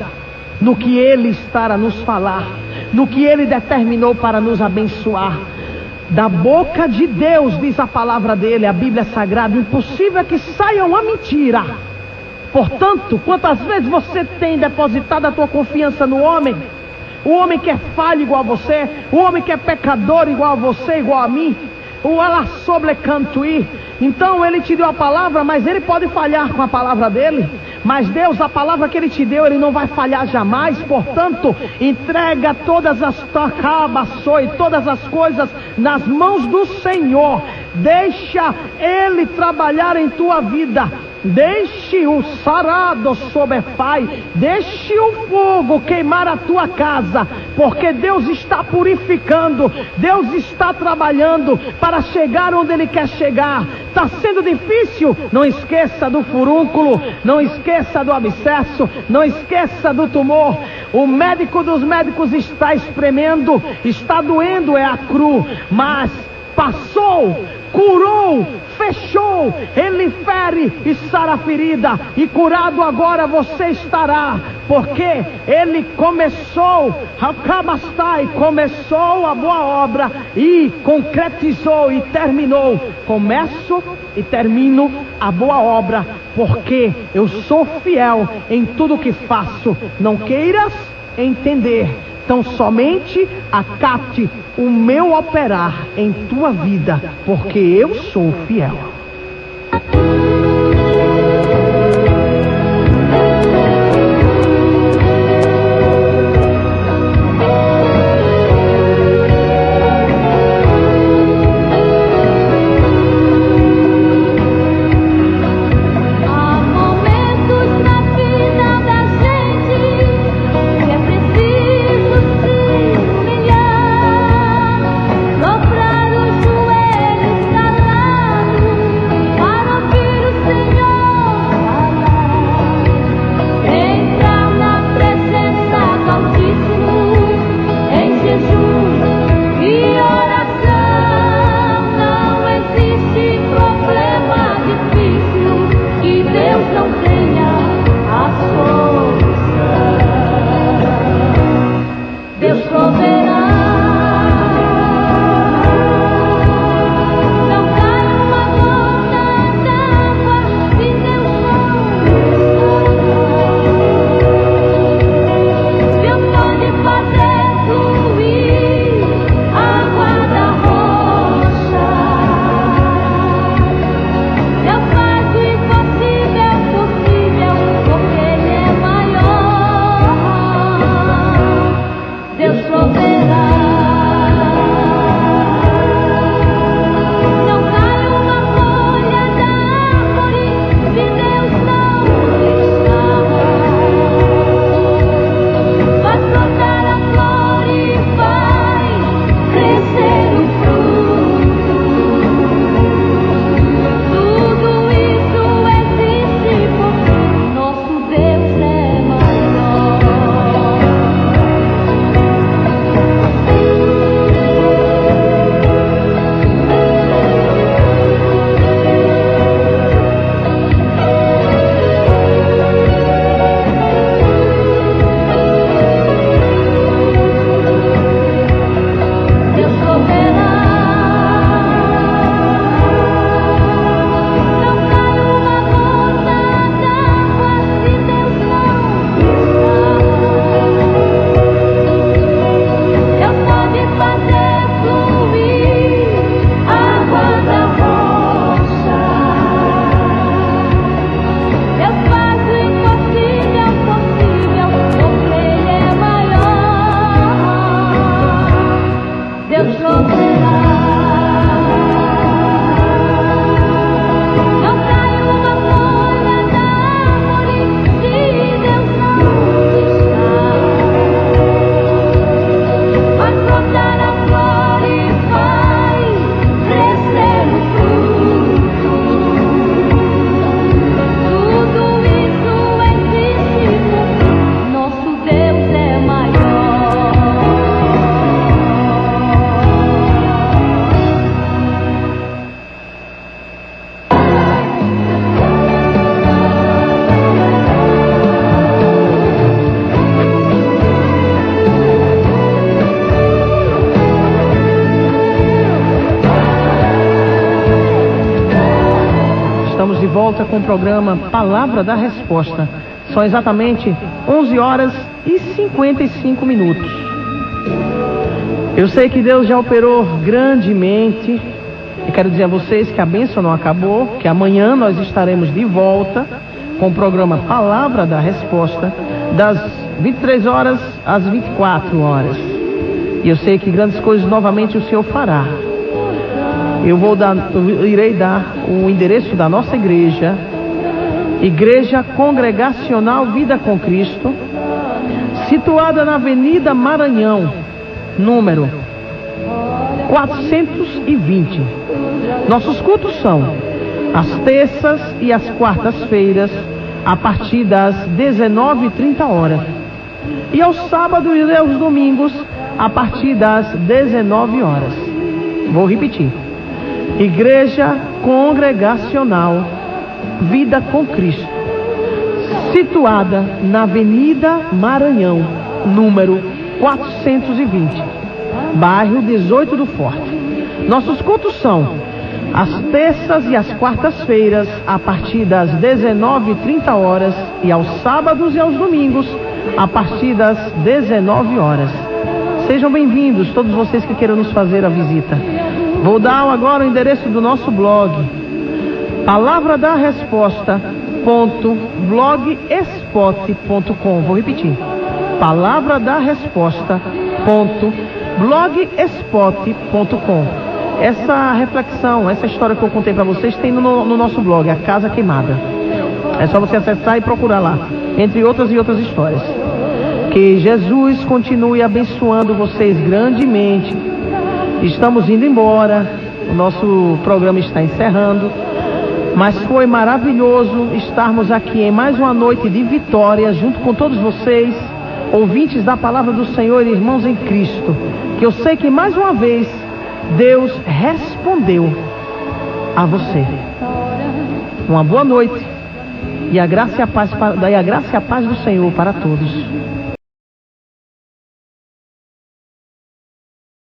no que Ele está a nos falar, no que Ele determinou para nos abençoar. Da boca de Deus, diz a palavra dele, a Bíblia Sagrada, impossível é que saia uma mentira. Portanto, quantas vezes você tem depositado a tua confiança no homem, o homem que é falho igual a você, o homem que é pecador igual a você, igual a mim, o ala sobrecantuí. Então ele te deu a palavra, mas ele pode falhar com a palavra dele. Mas Deus, a palavra que Ele te deu, Ele não vai falhar jamais. Portanto, entrega todas as todas as coisas nas mãos do Senhor. Deixa Ele trabalhar em tua vida. Deixe o sarado sobefai, deixe o fogo queimar a tua casa, porque Deus está purificando, Deus está trabalhando para chegar onde Ele quer chegar. Está sendo difícil? Não esqueça do furúnculo, não esqueça do abscesso, não esqueça do tumor. O médico dos médicos está espremendo, está doendo, é a cru, mas passou, curou, fechou. Ele fere e sara a ferida, e curado agora você estará, porque Ele começou a boa obra e concretizou e terminou. Começo e termino a boa obra, porque eu sou fiel em tudo que faço. Não queiras entender, então somente acate o meu operar em tua vida, porque eu sou fiel. Dobrar os joelhos calados. com o programa Palavra da Resposta. São exatamente 11 horas e 55 minutos. Eu sei que Deus já operou grandemente. E quero dizer a vocês que a bênção não acabou, que amanhã nós estaremos de volta com o programa Palavra da Resposta, das 23 horas às 24 horas. E eu sei que grandes coisas novamente o Senhor fará. Eu irei dar o endereço da nossa igreja, Igreja Congregacional Vida com Cristo, situada na Avenida Maranhão, número 420. Nossos cultos são às terças e às quartas-feiras, a partir das 19h30. E aos sábados e aos domingos, a partir das 19h. Vou repetir. Igreja Congregacional Vida com Cristo, situada na Avenida Maranhão, número 420, bairro 18 do Forte. Nossos cultos são às terças e às quartas-feiras, a partir das 19h30, e aos sábados e aos domingos, a partir das 19h. Sejam bem-vindos, todos vocês que queiram nos fazer a visita. Vou dar agora o endereço do nosso blog, palavradarresposta.blogspot.com. Vou repetir, palavradarresposta.blogspot.com. Essa reflexão, essa história que eu contei para vocês tem no nosso blog, A Casa Queimada. É só você acessar e procurar lá, entre outras e outras histórias. Que Jesus continue abençoando vocês grandemente. Estamos indo embora, o nosso programa está encerrando, mas foi maravilhoso estarmos aqui em mais uma noite de vitória, junto com todos vocês, ouvintes da Palavra do Senhor e irmãos em Cristo, que eu sei que mais uma vez Deus respondeu a você. Uma boa noite e a graça e a paz do Senhor para todos.